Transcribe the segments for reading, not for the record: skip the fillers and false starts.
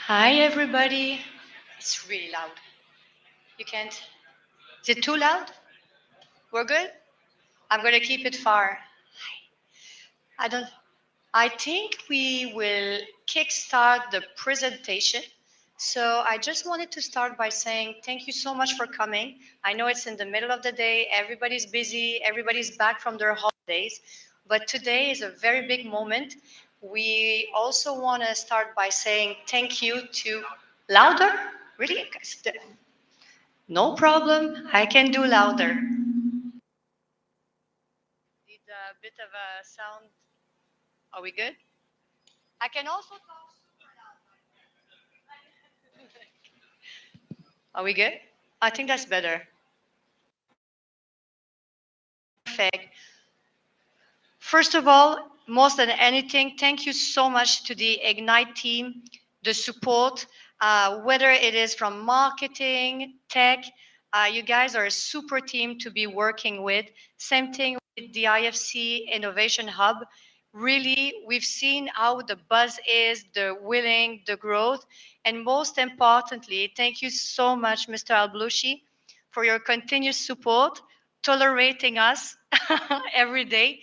Hi, everybody. It's really loud. You can't. Is it too loud? We're good? I'm going to keep it far. I don't. I think we will kickstart the presentation. So I just wanted to start by saying thank you so much for coming. I know it's in the middle of the day. Everybody's busy. Everybody's back from their holidays. But today is a very big moment. We also want to start by saying thank you to louder. Really? No problem. I can do louder. Need a bit of a sound. Are we good? I can also talk super loud. Are we good? I think that's better. Perfect. First of all, most than anything, thank you so much to the Ignyte team, the support, whether it is from marketing, tech, you guys are a super team to be working with. Same thing with the IFC Innovation Hub. Really, we've seen how the buzz is, the willing, the growth, and most importantly, thank you so much, Mr. Alblushi, for your continuous support, tolerating us every day.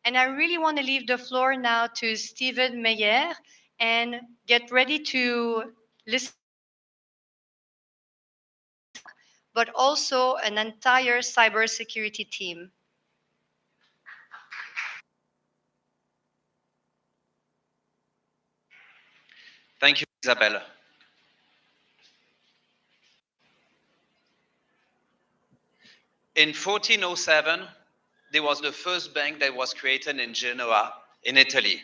And I really want to leave the floor now to Stephen Meyer and get ready to listen, but also an entire cybersecurity team. Thank you, Isabelle. In 1407, there was the first bank that was created in Genoa, in Italy.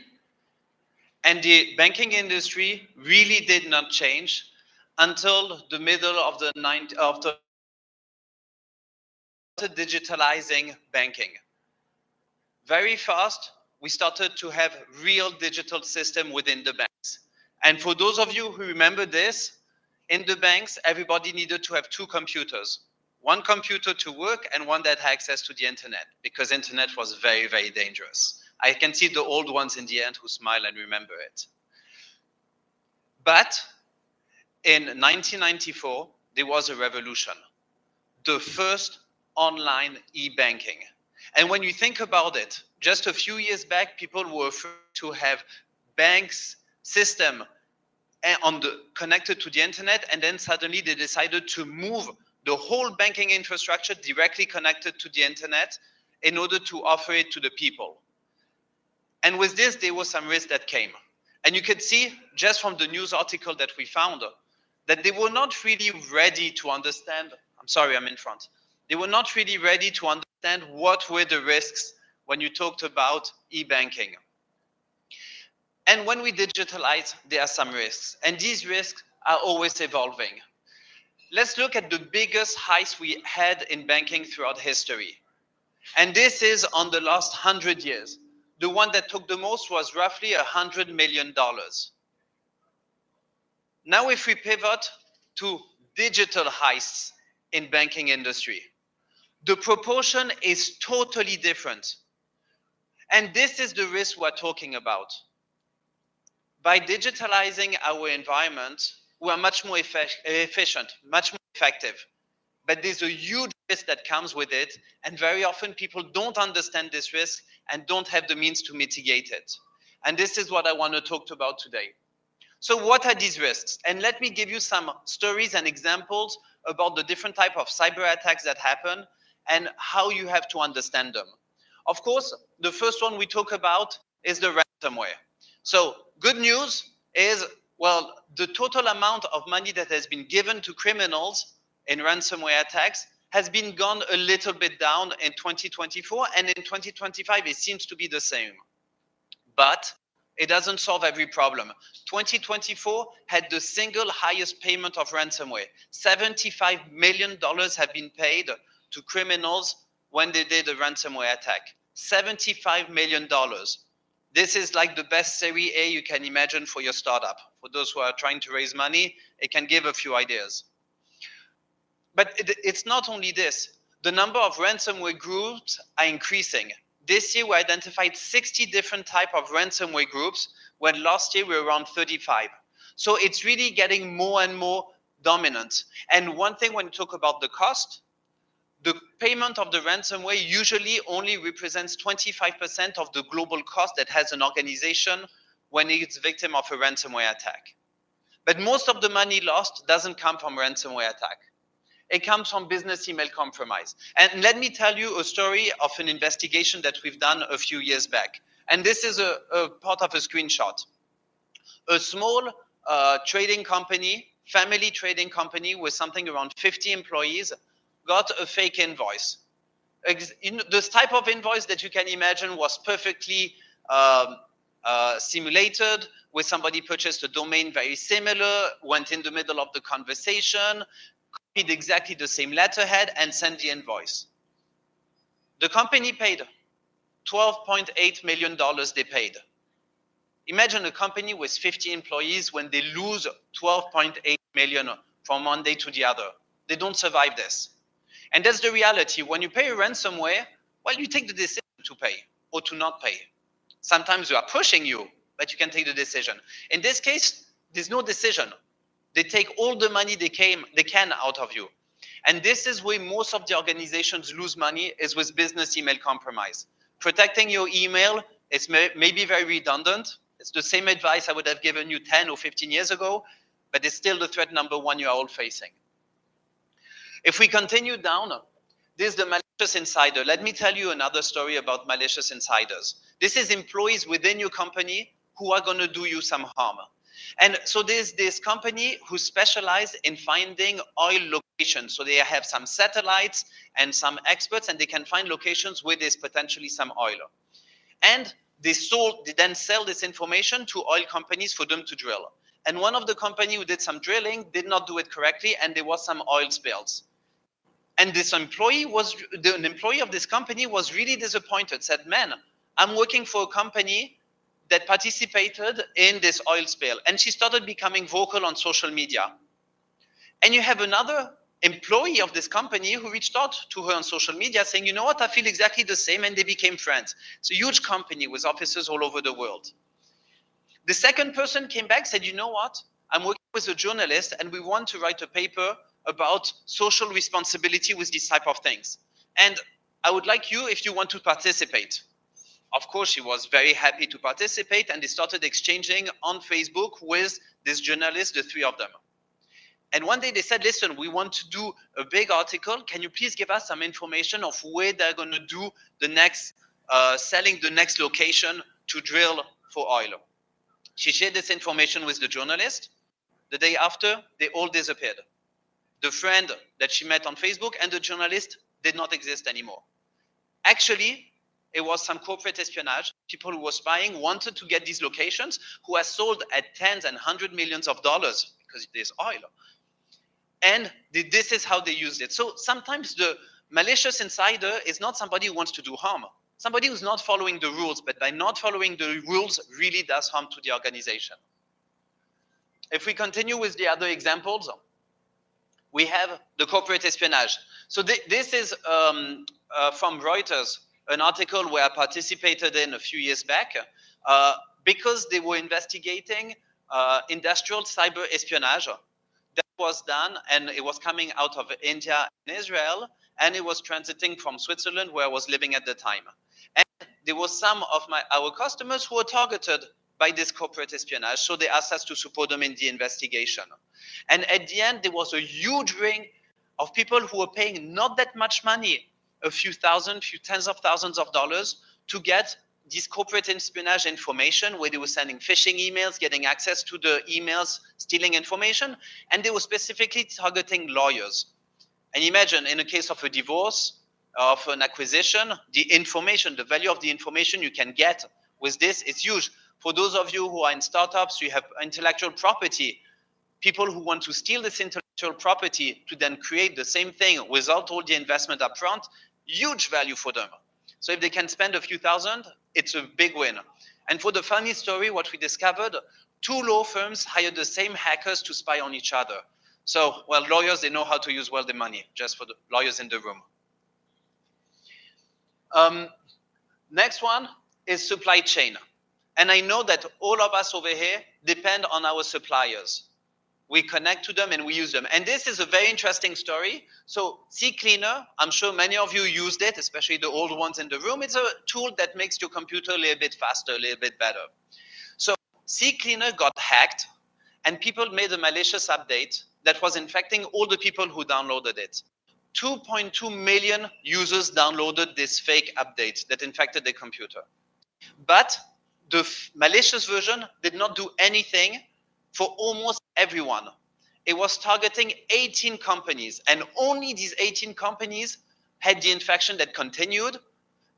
And the banking industry really did not change until the middle of the digitalizing banking. Very fast, we started to have real digital system within the banks. And for those of you who remember this, in the banks, everybody needed to have two computers. One computer to work and one that had access to the internet, because internet was very, very dangerous. I can see the old ones in the end who smile and remember it. But in 1994, there was a revolution. The first online e-banking. And when you think about it, just a few years back, people were afraid to have banks system connected to the internet, and then suddenly they decided to move the whole banking infrastructure directly connected to the internet in order to offer it to the people. And with this, there was some risk that came. And you could see just from the news article that we found that they were not really ready to understand. I'm sorry, I'm in front. They were not really ready to understand what were the risks when you talked about e-banking. And when we digitalize, there are some risks. And these risks are always evolving. Let's look at the biggest heist we had in banking throughout history. And this is on the last 100 years. The one that took the most was roughly $100 million. Now, if we pivot to digital heists in banking industry, the proportion is totally different. And this is the risk we're talking about. By digitalizing our environment, we are much more efficient, much more effective. But there's a huge risk that comes with it, and very often people don't understand this risk and don't have the means to mitigate it. And this is what I want to talk about today. So what are these risks? And let me give you some stories and examples about the different type of cyber attacks that happen and how you have to understand them. Of course, the first one we talk about is the ransomware. So good news is, well, the total amount of money that has been given to criminals in ransomware attacks has been gone a little bit down in 2024, and in 2025 it seems to be the same. But it doesn't solve every problem. 2024 had the single highest payment of ransomware. $75 million have been paid to criminals when they did a ransomware attack. $75 million. This is like the best Series A you can imagine for your startup. For those who are trying to raise money, it can give a few ideas. But it's not only this. The number of ransomware groups are increasing. This year, we identified 60 different type of ransomware groups, when last year we were around 35. So it's really getting more and more dominant. And one thing when you talk about the cost, the payment of the ransomware usually only represents 25% of the global cost that has an organization when it's victim of a ransomware attack. But most of the money lost doesn't come from ransomware attack. It comes from business email compromise. And let me tell you a story of an investigation that we've done a few years back. And this is a part of a screenshot. A small trading company, family trading company with something around 50 employees, got a fake invoice. This type of invoice that you can imagine was perfectly simulated, where somebody purchased a domain very similar, went in the middle of the conversation, copied exactly the same letterhead, and sent the invoice. The company paid $12.8 million they paid. Imagine a company with 50 employees when they lose 12.8 million from one day to the other. They don't survive this. And that's the reality. When you pay a ransomware, well, you take the decision to pay or to not pay. Sometimes they are pushing you, but you can take the decision. In this case, there's no decision. They take all the money they can out of you. And this is where most of the organizations lose money, is with business email compromise. Protecting your email is maybe very redundant. It's the same advice I would have given you 10 or 15 years ago, but it's still the threat number one you are all facing. If we continue down, this is the malicious insider. Let me tell you another story about malicious insiders. This is employees within your company who are going to do you some harm. And so there's this company who specializes in finding oil locations. So they have some satellites and some experts, and they can find locations where there's potentially some oil. And they then sell this information to oil companies for them to drill. And one of the companies who did some drilling did not do it correctly, and there was some oil spills. And this employee an employee of this company was really disappointed, said, man, I'm working for a company that participated in this oil spill. And she started becoming vocal on social media. And you have another employee of this company who reached out to her on social media saying, you know what, I feel exactly the same, and they became friends. It's a huge company with offices all over the world. The second person came back, said, you know what, I'm working with a journalist and we want to write a paper about social responsibility with these type of things. And I would like you, if you want to participate. Of course, she was very happy to participate, and they started exchanging on Facebook with this journalist, the three of them. And one day they said, listen, we want to do a big article. Can you please give us some information of where they're going to do the next, selling the next location to drill for oil? She shared this information with the journalist. The day after, they all disappeared. The friend that she met on Facebook and the journalist did not exist anymore. Actually, it was some corporate espionage. People who were spying wanted to get these locations, who are sold at tens and hundred millions of dollars because there's oil. And this is how they used it. So sometimes the malicious insider is not somebody who wants to do harm. Somebody who's not following the rules, but by not following the rules really does harm to the organization. If we continue with the other examples, we have the corporate espionage. So this is from Reuters, an article where I participated in a few years back, because they were investigating industrial cyber espionage that was done, and it was coming out of India and Israel, and it was transiting from Switzerland, where I was living at the time. And there were some of our customers who were targeted by this corporate espionage, so they asked us to support them in the investigation. And at the end, there was a huge ring of people who were paying not that much money, a few tens of thousands of dollars, to get this corporate espionage information, where they were sending phishing emails, getting access to the emails, stealing information, and they were specifically targeting lawyers. And imagine, in a case of a divorce, of an acquisition, the information, the value of the information you can get with this is huge. For those of you who are in startups, you have intellectual property. People who want to steal this intellectual property to then create the same thing without all the investment up front, huge value for them. So if they can spend a few thousand, it's a big win. And for the funny story, what we discovered, 2 law firms hired the same hackers to spy on each other. So, well, lawyers, they know how to use well the money, just for the lawyers in the room. Next one is supply chain. And I know that all of us over here depend on our suppliers. We connect to them and we use them. And this is a very interesting story. So CCleaner, I'm sure many of you used it, especially the old ones in the room. It's a tool that makes your computer a little bit faster, a little bit better. So CCleaner got hacked and people made a malicious update that was infecting all the people who downloaded it. 2.2 million users downloaded this fake update that infected their computer. But the malicious version did not do anything for almost everyone. It was targeting 18 companies, and only these 18 companies had the infection that continued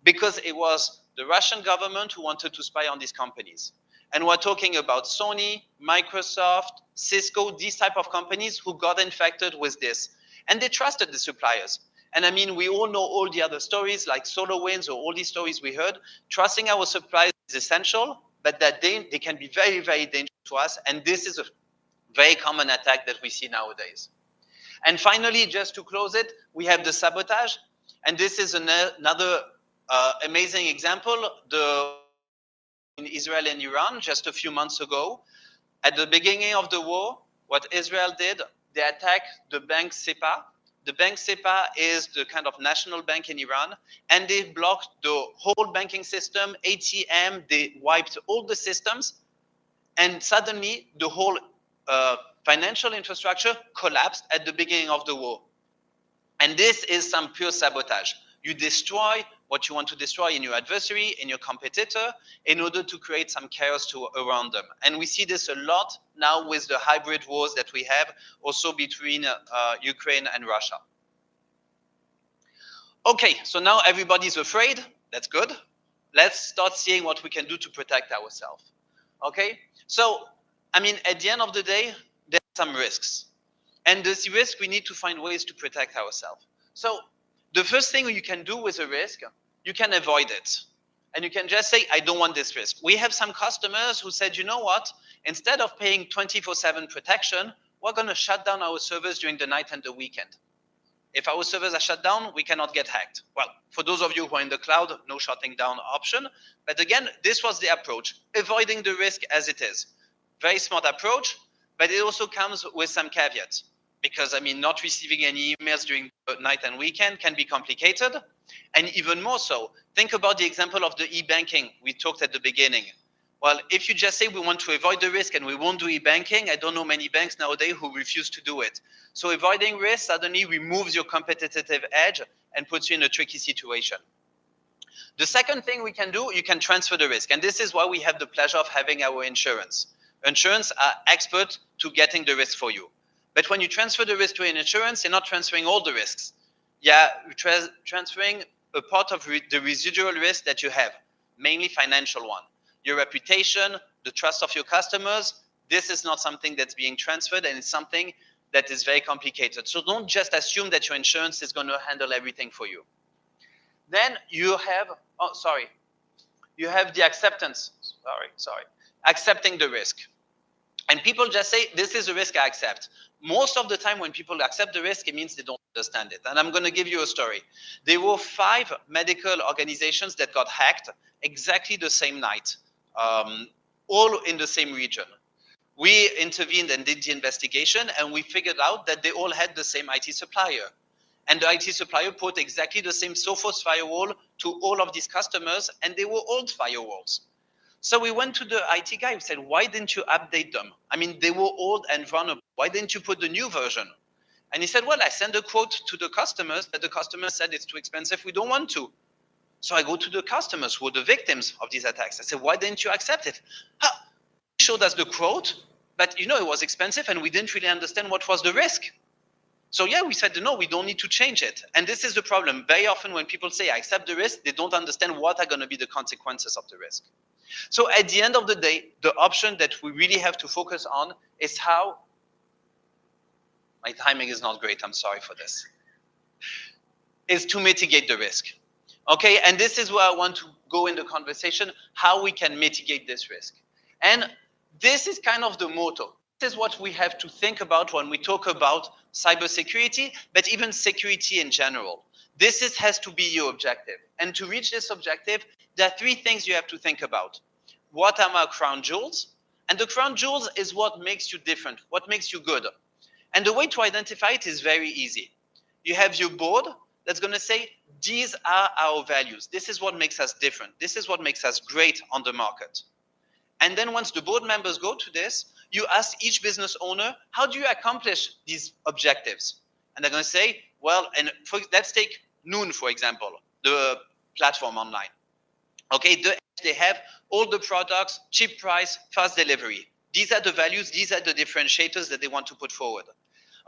because it was the Russian government who wanted to spy on these companies. And we're talking about Sony, Microsoft, Cisco, these type of companies who got infected with this. And they trusted the suppliers. And I mean, we all know all the other stories like SolarWinds or all these stories we heard. Trusting our suppliers is essential, but that they can be very, very dangerous to us. And this is a very common attack that we see nowadays. And finally, just to close it, we have the sabotage. And this is another amazing example. In Israel and Iran just a few months ago, at the beginning of the war, what Israel did, they attacked the bank SEPA. The bank SEPA is the kind of national bank in Iran, and they blocked the whole banking system, ATM, they wiped all the systems, and suddenly the whole financial infrastructure collapsed at the beginning of the war. And this is some pure sabotage. You destroy what you want to destroy in your adversary, in your competitor, in order to create some chaos around them. And we see this a lot now with the hybrid wars that we have also between Ukraine and Russia. Okay, so now everybody's afraid. That's good. Let's start seeing what we can do to protect ourselves. Okay, so I mean, at the end of the day, there are some risks. And this risk, we need to find ways to protect ourselves. So the first thing you can do with a risk, you can avoid it. And you can just say, I don't want this risk. We have some customers who said, you know what? Instead of paying 24/7 protection, we're going to shut down our servers during the night and the weekend. If our servers are shut down, we cannot get hacked. Well, for those of you who are in the cloud, no shutting down option. But again, this was the approach, avoiding the risk as it is. Very smart approach, but it also comes with some caveats. Because, I mean, not receiving any emails during the night and weekend can be complicated. And even more so, think about the example of the e-banking we talked at the beginning. Well, if you just say we want to avoid the risk and we won't do e-banking, I don't know many banks nowadays who refuse to do it. So avoiding risk suddenly removes your competitive edge and puts you in a tricky situation. The second thing we can do, you can transfer the risk. And this is why we have the pleasure of having our insurance. Insurance are expert to getting the risk for you. But when you transfer the risk to an insurance, you're not transferring all the risks. Yeah, you're transferring a part of the residual risk that you have, mainly financial one. Your reputation, the trust of your customers, this is not something that's being transferred, and it's something that is very complicated. So don't just assume that your insurance is going to handle everything for you. Then you have, you have the acceptance. Accepting the risk. And people just say, this is a risk I accept. Most of the time when people accept the risk, it means they don't understand it. And I'm going to give you a story. There were 5 medical organizations that got hacked exactly the same night, all in the same region. We intervened and did the investigation, and we figured out that they all had the same IT supplier. And the IT supplier put exactly the same Sophos firewall to all of these customers, and they were old firewalls. So we went to the IT guy. We said, why didn't you update them? I mean, they were old and vulnerable. Why didn't you put the new version? And he said, well, I sent a quote to the customers, but the customer said it's too expensive. We don't want to. So I go to the customers who are the victims of these attacks. I said, why didn't you accept it? He showed us the quote, but it was expensive and we didn't really understand what was the risk. So yeah, we said, no, we don't need to change it. And this is the problem. Very often when people say, I accept the risk, they don't understand what are going to be the consequences of the risk. So at the end of the day, the option that we really have to focus on is how, my timing is not great, I'm sorry for this, is to mitigate the risk. Okay, and this is where I want to go in the conversation, how we can mitigate this risk. And this is kind of the motto. This is what we have to think about when we talk about cybersecurity, but even security in general. Has to be your objective. And to reach this objective, there are three things you have to think about. What are my crown jewels? And the crown jewels is what makes you different, what makes you good. And the way to identify it is very easy. You have your board that's going to say, these are our values. This is what makes us different. This is what makes us great on the market. And then once the board members go to this, you ask each business owner, how do you accomplish these objectives? And they're going to say, well, and let's take Noon, for example, the platform online. Okay, they have all the products, cheap price, fast delivery. These are the values, these are the differentiators that they want to put forward.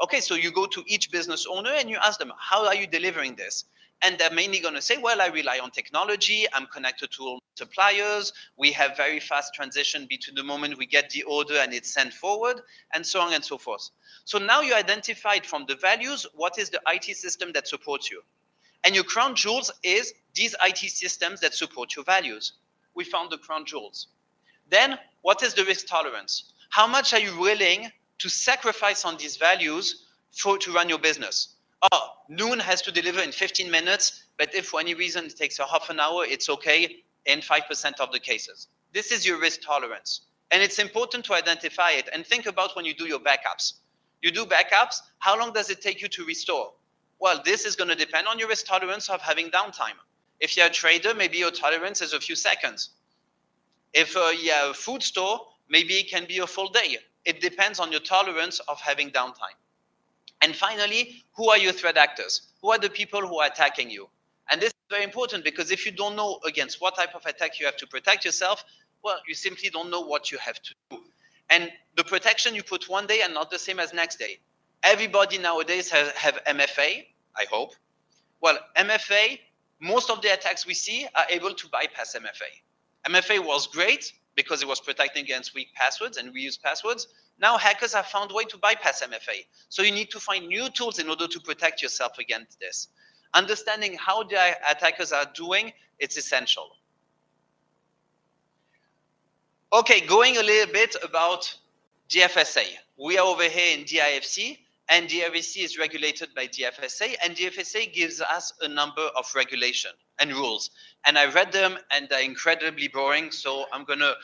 Okay, so you go to each business owner and you ask them, how are you delivering this? And they're mainly going to say, well, I rely on technology, I'm connected to all suppliers, we have very fast transition between the moment we get the order and it's sent forward, and so on and so forth. So now you identified from the values, what is the IT system that supports you? And your crown jewels is these IT systems that support your values. We found the crown jewels. Then, what is the risk tolerance? How much are you willing to sacrifice on these values to run your business? Oh, Noon has to deliver in 15 minutes, but if for any reason it takes a half an hour, it's okay in 5% of the cases. This is your risk tolerance. And it's important to identify it and think about when you do your backups. You do backups, how long does it take you to restore? Well, this is going to depend on your risk tolerance of having downtime. If you're a trader, maybe your tolerance is a few seconds. If you're a food store, maybe it can be a full day. It depends on your tolerance of having downtime. And finally, who are your threat actors? Who are the people who are attacking you? And this is very important because if you don't know against what type of attack you have to protect yourself, well, you simply don't know what you have to do. And the protection you put one day are not the same as next day. Everybody nowadays have MFA, I hope. Well, MFA, most of the attacks we see are able to bypass MFA. MFA was great because it was protecting against weak passwords and reused passwords. Now hackers have found a way to bypass MFA. So you need to find new tools in order to protect yourself against this. Understanding how the attackers are doing, it's essential. Okay, going a little bit about DFSA. We are over here in DIFC, and DIFC is regulated by DFSA, and DFSA gives us a number of regulation and rules. And I read them, and they're incredibly boring, so I'm going to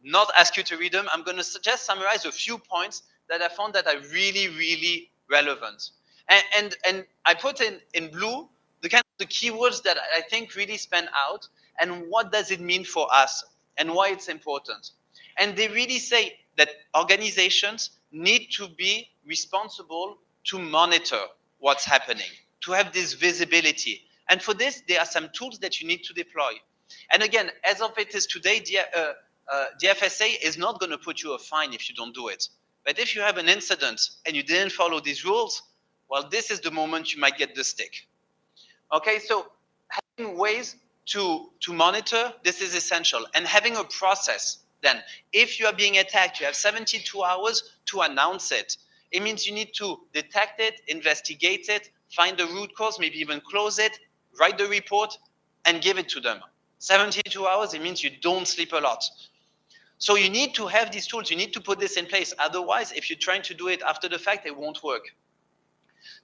not ask you to read them. I'm going to just summarize a few points that I found that are really, really relevant. And I put in blue the keywords that I think really stand out, and what does it mean for us, and why it's important. And they really say that organizations need to be responsible to monitor what's happening, to have this visibility. And for this, there are some tools that you need to deploy. And again, as of it is today, DFSA is not going to put you a fine if you don't do it. But if you have an incident and you didn't follow these rules, well, this is the moment you might get the stick. Okay, so having ways to monitor, this is essential. And having a process, then, if you are being attacked, you have 72 hours to announce it. It means you need to detect it, investigate it, find the root cause, maybe even close it, write the report, and give it to them. 72 hours, it means you don't sleep a lot. So you need to have these tools. You need to put this in place. Otherwise, if you're trying to do it after the fact, it won't work.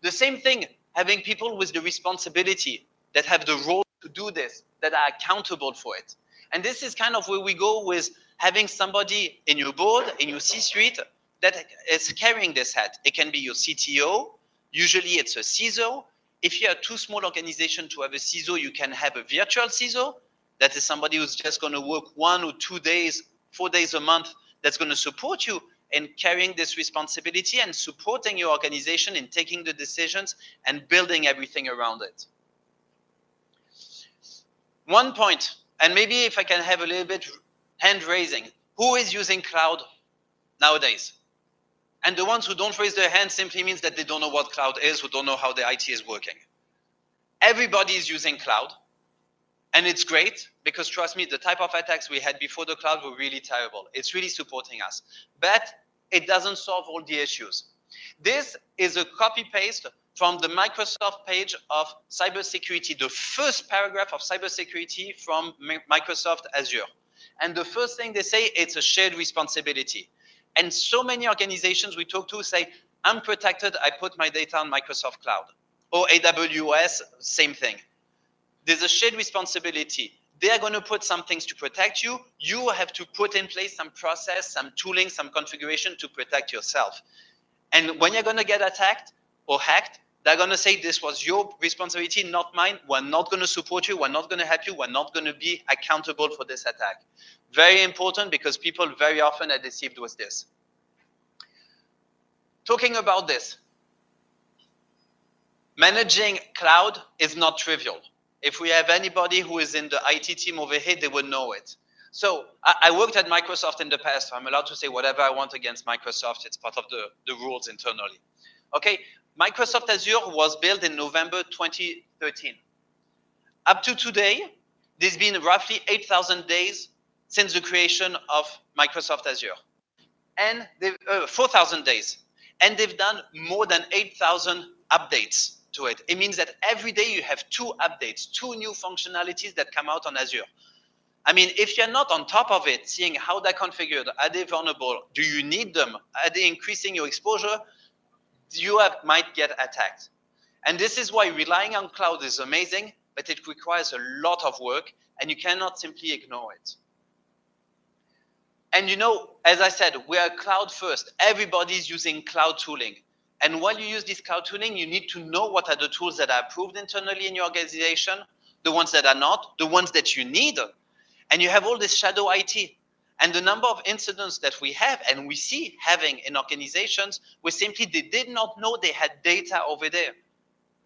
The same thing, having people with the responsibility that have the role to do this, that are accountable for it. And this is kind of where we go with having somebody in your board, in your C-suite, that is carrying this hat. It can be your CTO. Usually it's a CISO. If you are too small organization to have a CISO, you can have a virtual CISO. That is somebody who's just going to work 1 or 2 days, 4 days a month, that's going to support you in carrying this responsibility and supporting your organization in taking the decisions and building everything around it. One point, and maybe if I can have a little bit hand raising, who is using cloud nowadays? And the ones who don't raise their hand simply means that they don't know what cloud is, who don't know how the IT is working. Everybody is using cloud. And it's great because, trust me, the type of attacks we had before the cloud were really terrible. It's really supporting us. But it doesn't solve all the issues. This is a copy-paste from the Microsoft page of cybersecurity, the first paragraph of cybersecurity from Microsoft Azure. And the first thing they say, it's a shared responsibility. And so many organizations we talk to say, I'm protected, I put my data on Microsoft Cloud. Or AWS, same thing. There's a shared responsibility. They're going to put some things to protect you. You have to put in place some process, some tooling, some configuration to protect yourself. And when you're going to get attacked or hacked, they're going to say, this was your responsibility, not mine. We're not going to support you. We're not going to help you. We're not going to be accountable for this attack. Very important, because people very often are deceived with this. Talking about this, managing cloud is not trivial. If we have anybody who is in the IT team over here, they will know it. So I worked at Microsoft in the past. So I'm allowed to say whatever I want against Microsoft. It's part of the rules internally. Okay, Microsoft Azure was built in November 2013. Up to today, there's been roughly 8,000 days since the creation of Microsoft Azure. And 4,000 days. And they've done more than 8,000 updates to it. It means that every day you have 2 updates, 2 new functionalities that come out on Azure. I mean, if you're not on top of it, seeing how they're configured, are they vulnerable, do you need them, are they increasing your exposure, you might get attacked. And this is why relying on cloud is amazing, but it requires a lot of work, and you cannot simply ignore it. And you know, as I said, we are cloud first. Everybody's using cloud tooling. And while you use this cloud tooling, you need to know what are the tools that are approved internally in your organization, the ones that are not, the ones that you need. And you have all this shadow IT. And the number of incidents that we have and we see having in organizations where simply they did not know they had data over there.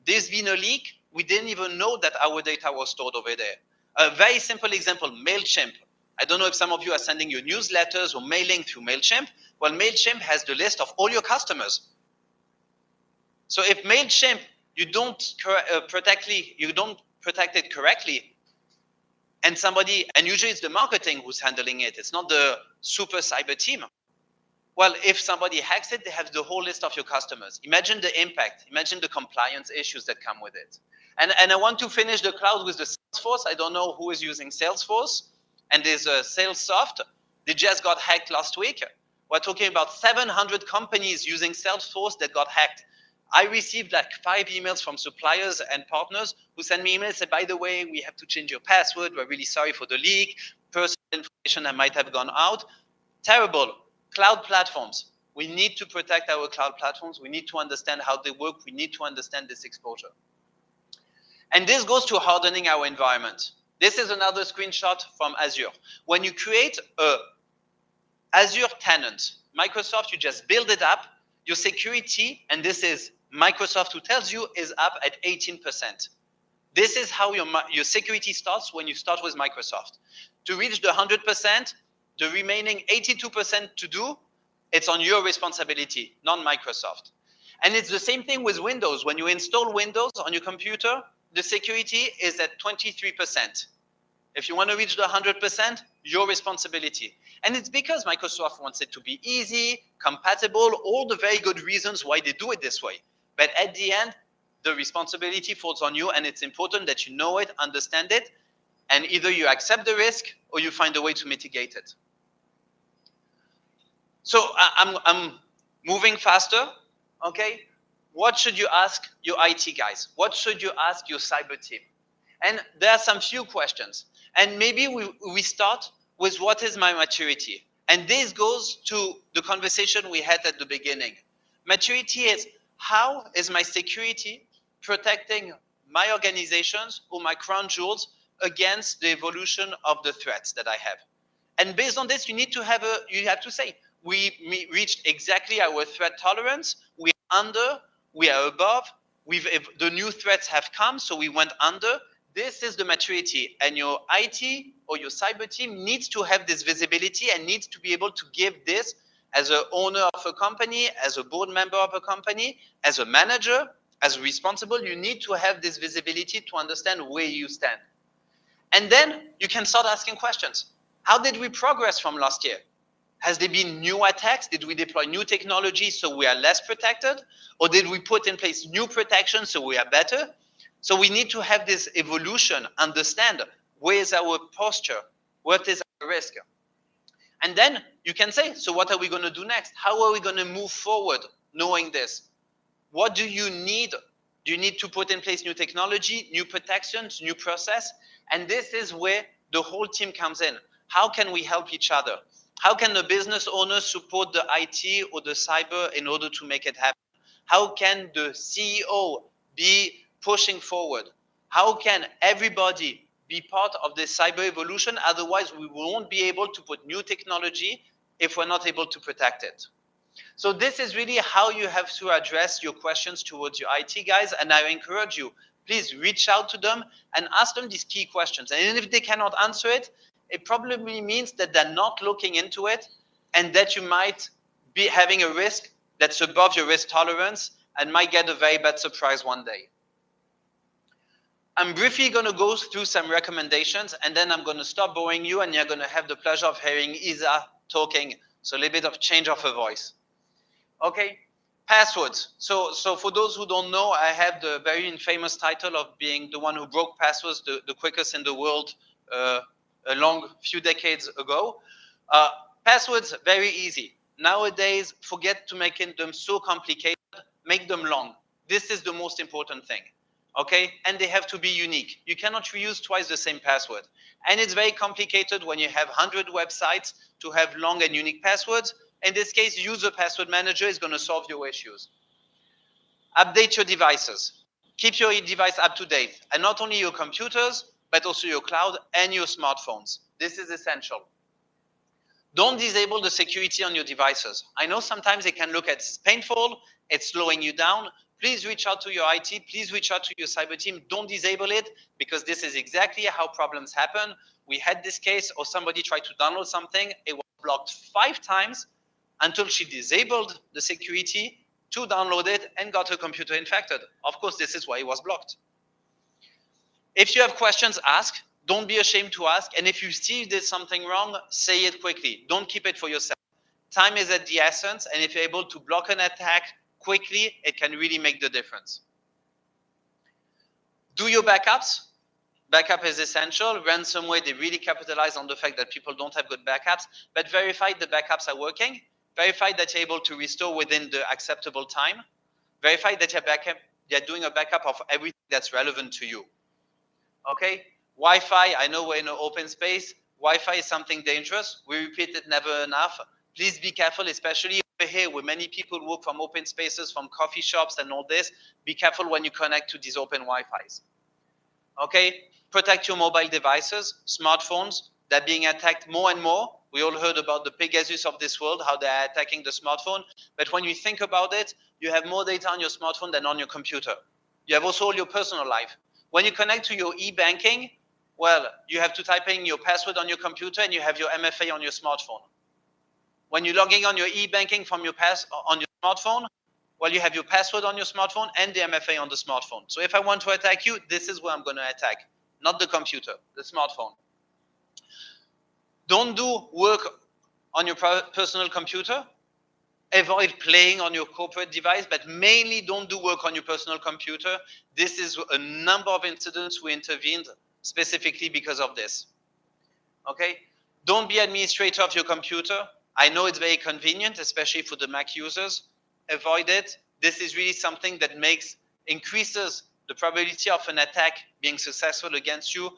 There's been a leak. We didn't even know that our data was stored over there. A very simple example, MailChimp. I don't know if some of you are sending your newsletters or mailing through MailChimp. Well, MailChimp has the list of all your customers. So if MailChimp, you don't protect it correctly, and usually it's the marketing who's handling it, it's not the super cyber team. Well, if somebody hacks it, they have the whole list of your customers. Imagine the impact, imagine the compliance issues that come with it. And I want to finish the cloud with the Salesforce. I don't know who is using Salesforce, and there's a Salessoft. They just got hacked last week. We're talking about 700 companies using Salesforce that got hacked. I received like 5 emails from suppliers and partners who sent me emails and said, by the way, we have to change your password. We're really sorry for the leak. Personal information that might have gone out. Terrible. Cloud platforms. We need to protect our cloud platforms. We need to understand how they work. We need to understand this exposure. And this goes to hardening our environment. This is another screenshot from Azure. When you create a Azure tenant, Microsoft, you just build it up. Your security, and this is Microsoft who tells you, is up at 18%. This is how your security starts when you start with Microsoft. To reach the 100%, the remaining 82% to do, it's on your responsibility, not Microsoft. And it's the same thing with Windows. When you install Windows on your computer, the security is at 23%. If you want to reach the 100%, your responsibility. And it's because Microsoft wants it to be easy, compatible, all the very good reasons why they do it this way. But at the end, the responsibility falls on you, and it's important that you know it, understand it, and either you accept the risk or you find a way to mitigate it. So I'm moving faster, okay? What should you ask your IT guys? What should you ask your cyber team? And there are some few questions. And maybe we start with what is my maturity? And this goes to the conversation we had at the beginning. Maturity is, how is my security protecting my organizations or my crown jewels against the evolution of the threats that I have? And based on this, you have to say, we reached exactly our threat tolerance, we are under, we are above, the new threats have come, so we went under. This is the maturity, and your IT or your cyber team needs to have this visibility and needs to be able to give this as an owner of a company, as a board member of a company, as a manager, as responsible. You need to have this visibility to understand where you stand. And then you can start asking questions. How did we progress from last year? Has there been new attacks? Did we deploy new technology so we are less protected? Or did we put in place new protection so we are better? So we need to have this evolution, understand where is our posture, what is our risk. And then you can say, so what are we going to do next? How are we going to move forward knowing this? What do you need Do you need to put in place new technology, new protections, new process? And this is where the whole team comes in. How can we help each other? How can the business owners support the IT or the cyber in order to make it happen? How can the CEO be pushing forward? How can everybody be part of this cyber evolution? Otherwise, we won't be able to put new technology if we're not able to protect it. So this is really how you have to address your questions towards your IT guys. And I encourage you, please reach out to them and ask them these key questions. And if they cannot answer it, it probably means that they're not looking into it and that you might be having a risk that's above your risk tolerance and might get a very bad surprise one day. I'm briefly going to go through some recommendations and then I'm going to stop boring you and you're going to have the pleasure of hearing Isa talking. So a little bit of change of her voice. Okay, passwords. So for those who don't know, I have the very infamous title of being the one who broke passwords the quickest in the world a long few decades ago. Passwords, very easy. Nowadays, forget to make them so complicated, make them long. This is the most important thing. Okay, and they have to be unique. You cannot reuse twice the same password. And it's very complicated when you have 100 websites to have long and unique passwords. In this case, User Password Manager is going to solve your issues. Update your devices. Keep your device up to date. And not only your computers, but also your cloud and your smartphones. This is essential. Don't disable the security on your devices. I know sometimes it can look as painful, it's slowing you down. Please reach out to your IT, please reach out to your cyber team. Don't disable it because this is exactly how problems happen. We had this case or somebody tried to download something, it was blocked 5 times until she disabled the security to download it and got her computer infected. Of course, this is why it was blocked. If you have questions, ask. Don't be ashamed to ask. And if you see there's something wrong, say it quickly. Don't keep it for yourself. Time is at the essence, and if you're able to block an attack quickly, it can really make the difference. Do your backups. Backup is essential. Ransomware, they really capitalize on the fact that people don't have good backups, but verify the backups are working. Verify that you're able to restore within the acceptable time. Verify that you're doing a backup of everything that's relevant to you. Okay? Wi-Fi, I know we're in an open space. Wi-Fi is something dangerous. We repeat it never enough. Please be careful, especially over here where many people work from open spaces, from coffee shops and all this. Be careful when you connect to these open Wi-Fis. Okay? Protect your mobile devices, smartphones. They're being attacked more and more. We all heard about the Pegasus of this world, how they're attacking the smartphone. But when you think about it, you have more data on your smartphone than on your computer. You have also all your personal life. When you connect to your e-banking, well, you have to type in your password on your computer and you have your MFA on your smartphone. When you're logging on your e-banking from your on your smartphone, well, you have your password on your smartphone and the MFA on the smartphone. So if I want to attack you, this is where I'm going to attack, not the computer, the smartphone. Don't do work on your personal computer. Avoid playing on your corporate device, but mainly don't do work on your personal computer. This is a number of incidents we intervened specifically because of this. Okay? Don't be administrator of your computer. I know it's very convenient, especially for the Mac users. Avoid it. This is really something that increases the probability of an attack being successful against you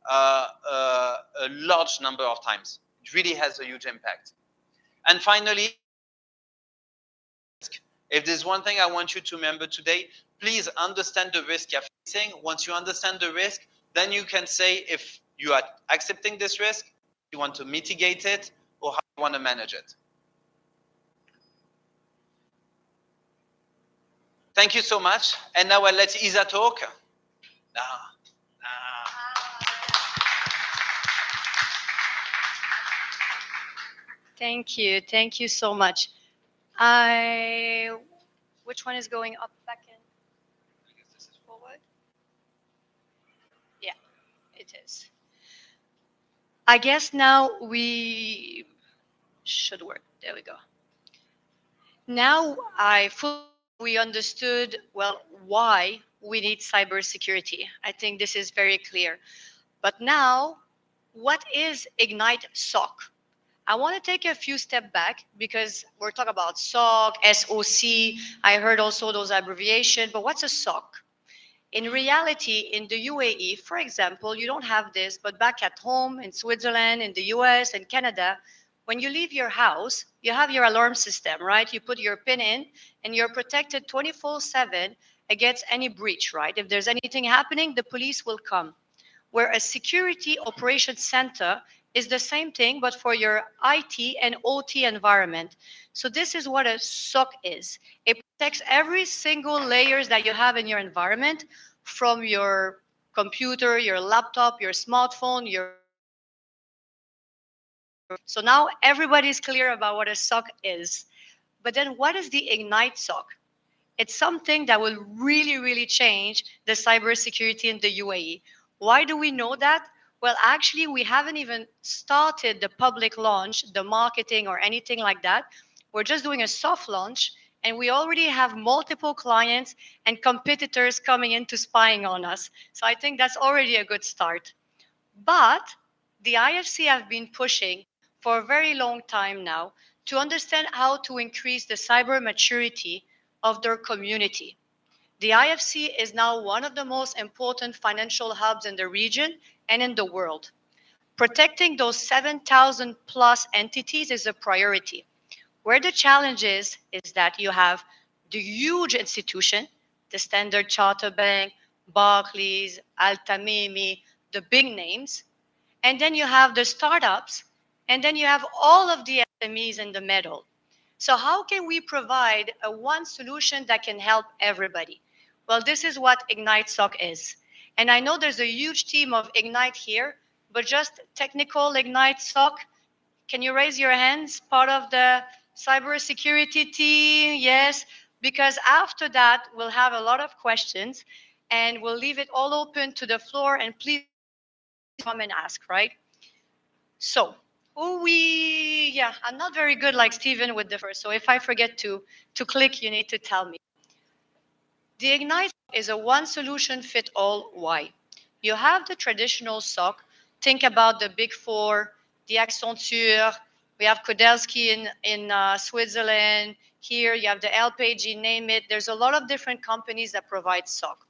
a large number of times. It really has a huge impact. And finally, if there's one thing I want you to remember today, please understand the risk you're facing. Once you understand the risk, then you can say if you are accepting this risk, you want to mitigate it, or how you want to manage it. Thank you so much. And now I'll let Isa talk. Thank you. Thank you so much. Which one is going up, back in? I guess this is Forward? Yeah, it is. I guess now we should work. There we go. Now we understood, well, why we need cybersecurity. I think this is very clear. But now, what is Ignyte SOC? I want to take a few steps back because we're talking about SOC, SOC. I heard also those abbreviations, but what's a SOC? In reality, in the UAE, for example, you don't have this, but back at home in Switzerland, in the US, and Canada, when you leave your house, you have your alarm system, right? You put your PIN in and you're protected 24/7 against any breach, right? If there's anything happening, the police will come. Where a security operations center is the same thing, but for your IT and OT environment. So this is what a SOC is. It protects every single layers that you have in your environment, from your computer, your laptop, your smartphone, your so now everybody's clear about what a SOC is. But then what is the Ignyte SOC? It's something that will really, really change the cybersecurity in the UAE. Why do we know that? Well, actually, we haven't even started the public launch, the marketing, or anything like that. We're just doing a soft launch, and we already have multiple clients and competitors coming into spying on us. So I think that's already a good start. But the IFC have been pushing for a very long time now to understand how to increase the cyber maturity of their community. The IFC is now one of the most important financial hubs in the region and in the world. Protecting those 7,000 plus entities is a priority. Where the challenge is that you have the huge institution, the Standard Chartered Bank, Barclays, Al Tamimi, the big names, and then you have the startups, and then you have all of the SMEs in the middle. So how can we provide a one solution that can help everybody? Well, this is what Ignyte SOC is. And I know there's a huge team of Ignyte here, but just technical Ignyte SOC, can you raise your hands? Part of the cybersecurity team? Yes, because after that, we'll have a lot of questions and we'll leave it all open to the floor, and please come and ask, right? So, I'm not very good like Steven with the first. So if I forget to click, you need to tell me. The Ignite is a one solution fit all. Why? You have the traditional SOC. Think about the big four, the Accenture. We have Kudelski in Switzerland. Here you have the LPG, name it. There's a lot of different companies that provide SOC.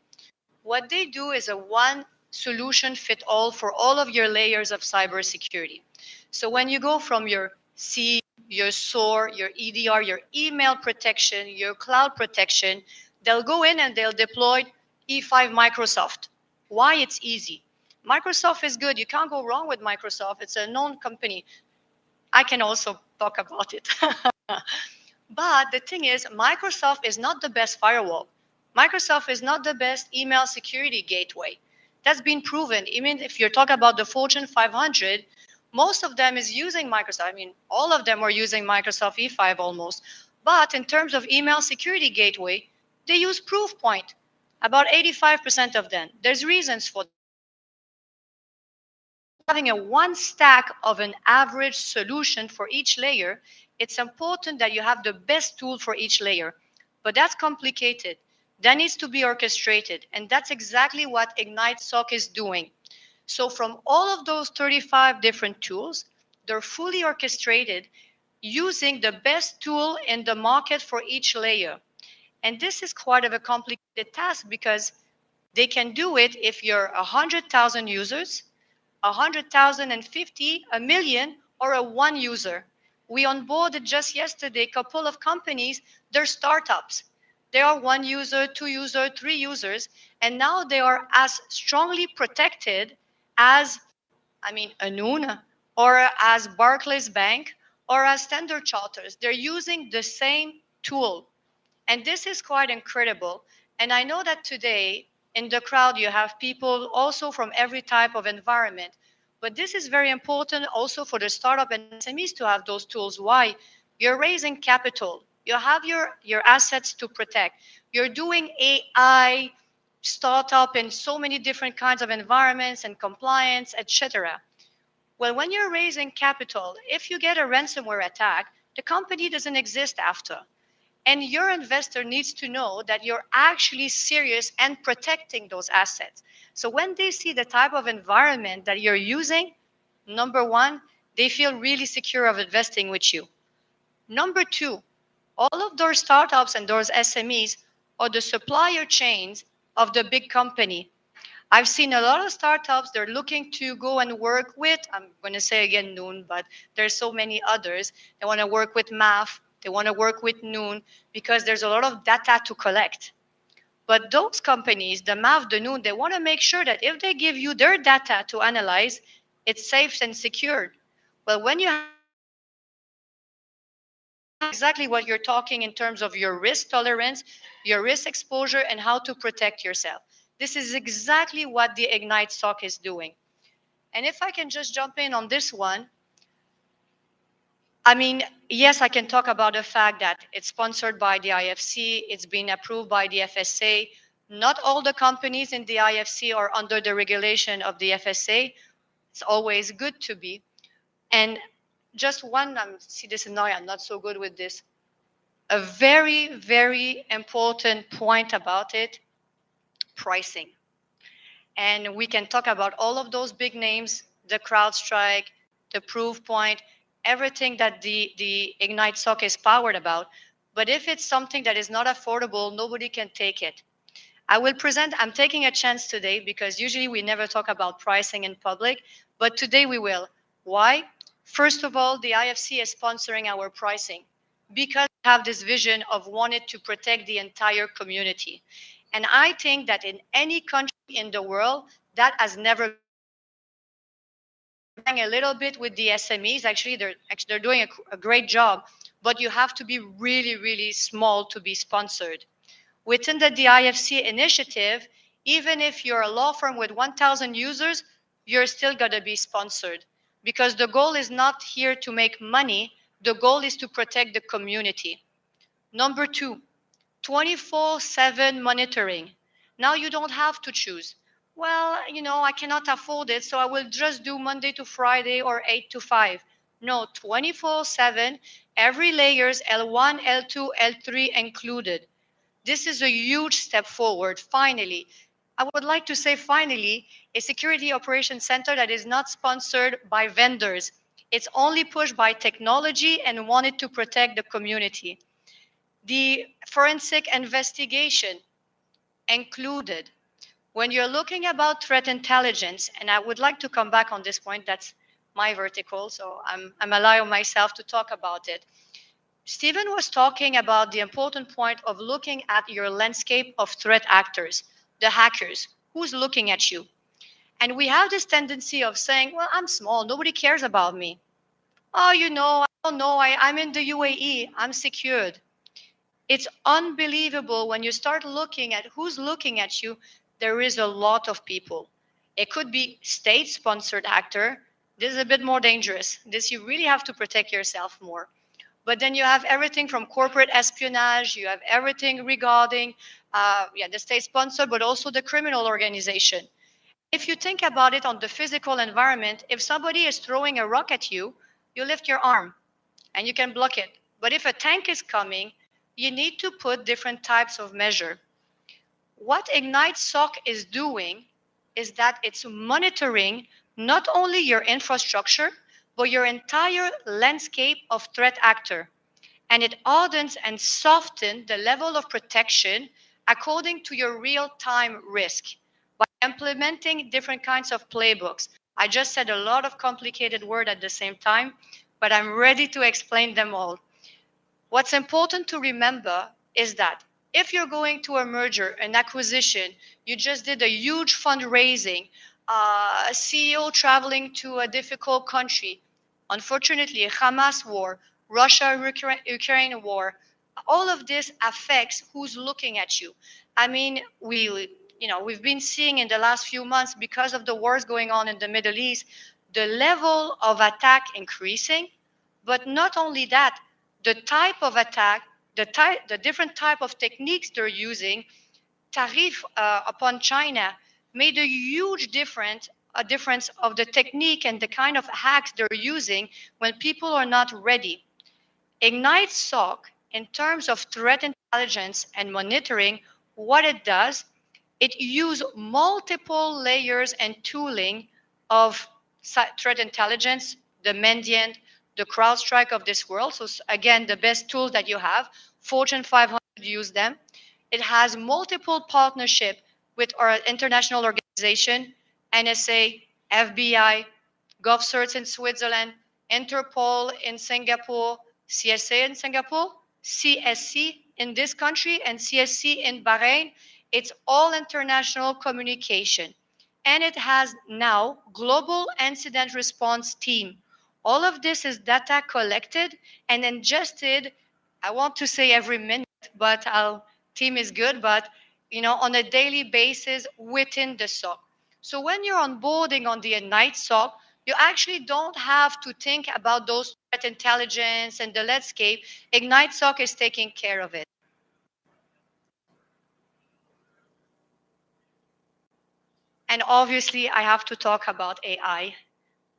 What they do is a one solution fit all for all of your layers of cybersecurity. So when you go from your C, your SOAR, your EDR, your email protection, your cloud protection, they'll go in and they'll deploy E5 Microsoft. Why? It's easy. Microsoft is good. You can't go wrong with Microsoft. It's a known company. I can also talk about it. But the thing is, Microsoft is not the best firewall. Microsoft is not the best email security gateway. That's been proven. Even if you're talking about the Fortune 500, most of them is using Microsoft. I mean, all of them are using Microsoft E5 almost. But in terms of email security gateway, they use Proofpoint. About 85% of them. There's reasons for having a one stack of an average solution for each layer. It's important that you have the best tool for each layer. But that's complicated. That needs to be orchestrated. And that's exactly what Ignyte SOC is doing. So from all of those 35 different tools, they're fully orchestrated using the best tool in the market for each layer. And this is quite of a complicated task because they can do it if you're 100,000 users, 100,050, a million, or a one user. We onboarded just yesterday a couple of companies, they're startups. They are one user, two user, three users, and now they are as strongly protected as, Anoon, or as Barclays Bank, or as Standard Charters. They're using the same tool. And this is quite incredible. And I know that today in the crowd, you have people also from every type of environment. But this is very important also for the startup and SMEs to have those tools. Why? You're raising capital. You have your assets to protect. You're doing AI startup in so many different kinds of environments and compliance, etc. Well, when you're raising capital, if you get a ransomware attack, the company doesn't exist after. And your investor needs to know that you're actually serious and protecting those assets. So when they see the type of environment that you're using, number one, they feel really secure of investing with you. Number two, all of those startups and those SMEs or the supplier chains of the big company. I've seen a lot of startups, they're looking to go and work with, I'm going to say again Noon, but there's so many others. They want to work with math, they want to work with Noon because there's a lot of data to collect. But those companies, the math, the Noon, they want to make sure that if they give you their data to analyze, it's safe and secured. Well, when you have exactly what you're talking in terms of your risk tolerance, your risk exposure, and how to protect yourself. This is exactly what the Ignyte SOC is doing. And if I can just jump in on this one, I mean, yes, I can talk about the fact that it's sponsored by the IFC, it's been approved by the FSA. Not all the companies in the IFC are under the regulation of the FSA. It's always good to be. And just one, see this in I'm not so good with this. A very, very important point about it, pricing. And we can talk about all of those big names, the CrowdStrike, the Proofpoint, everything that the Ignyte SOC is powered about. But if it's something that is not affordable, nobody can take it. I'm taking a chance today because usually we never talk about pricing in public, but today we will. Why? First of all, the IFC is sponsoring our pricing because we have this vision of wanting to protect the entire community. And I think that in any country in the world, that has never been a little bit with the SMEs. They're doing a great job, but you have to be really, really small to be sponsored. Within the DIFC initiative, even if you're a law firm with 1,000 users, you're still going to be sponsored because the goal is not here to make money. The goal is to protect the community. Number two, 24/7 monitoring. Now you don't have to choose. Well, I cannot afford it, so I will just do Monday to Friday or 8 to 5. No, 24/7, every layers L1, L2, L3 included. This is a huge step forward, finally. I would like to say, finally, a security operations center that is not sponsored by vendors. It's only pushed by technology and wanted to protect the community. The forensic investigation included. When you're looking about threat intelligence, and I would like to come back on this point, that's my vertical, so I'm allowing myself to talk about it. Stephen was talking about the important point of looking at your landscape of threat actors, the hackers, who's looking at you. And we have this tendency of saying, well, I'm small, nobody cares about me. Oh, I don't know, I'm in the UAE, I'm secured. It's unbelievable when you start looking at who's looking at you. There is a lot of people. It could be state-sponsored actor. This is a bit more dangerous. This you really have to protect yourself more. But then you have everything from corporate espionage. You have everything regarding, the state sponsor, but also the criminal organization. If you think about it on the physical environment, if somebody is throwing a rock at you, you lift your arm and you can block it. But if a tank is coming, you need to put different types of measure. What Ignyte SOC is doing is that it's monitoring not only your infrastructure, but your entire landscape of threat actor. And it hardens and softens the level of protection according to your real-time risk by implementing different kinds of playbooks. I just said a lot of complicated words at the same time, but I'm ready to explain them all. What's important to remember is that if you're going to a merger, an acquisition, you just did a huge fundraising, a CEO traveling to a difficult country, unfortunately, Hamas war, Russia-Ukraine war, all of this affects who's looking at you. I mean, we've been seeing in the last few months, because of the wars going on in the Middle East, the level of attack increasing, but not only that, the type of attack, the different type of techniques they're using, tariff upon China made a huge difference, a difference of the technique and the kind of hacks they're using when people are not ready. Ignyte SOC, in terms of threat intelligence and monitoring, what it does, it uses multiple layers and tooling of threat intelligence, the Mandiant, the CrowdStrike of this world. So again, the best tools that you have, Fortune 500 use them. It has multiple partnership with our international organization, NSA, FBI, GovCerts in Switzerland, Interpol in Singapore, CSA in Singapore, CSC in this country, and CSC in Bahrain. It's all international communication. And it has now global incident response team. All of this is data collected and ingested. I want to say every minute, but our team is good, but on a daily basis within the SOC. So when you're onboarding on the Ignyte SOC, you actually don't have to think about those threat intelligence and the landscape. Ignyte SOC is taking care of it. And obviously, I have to talk about AI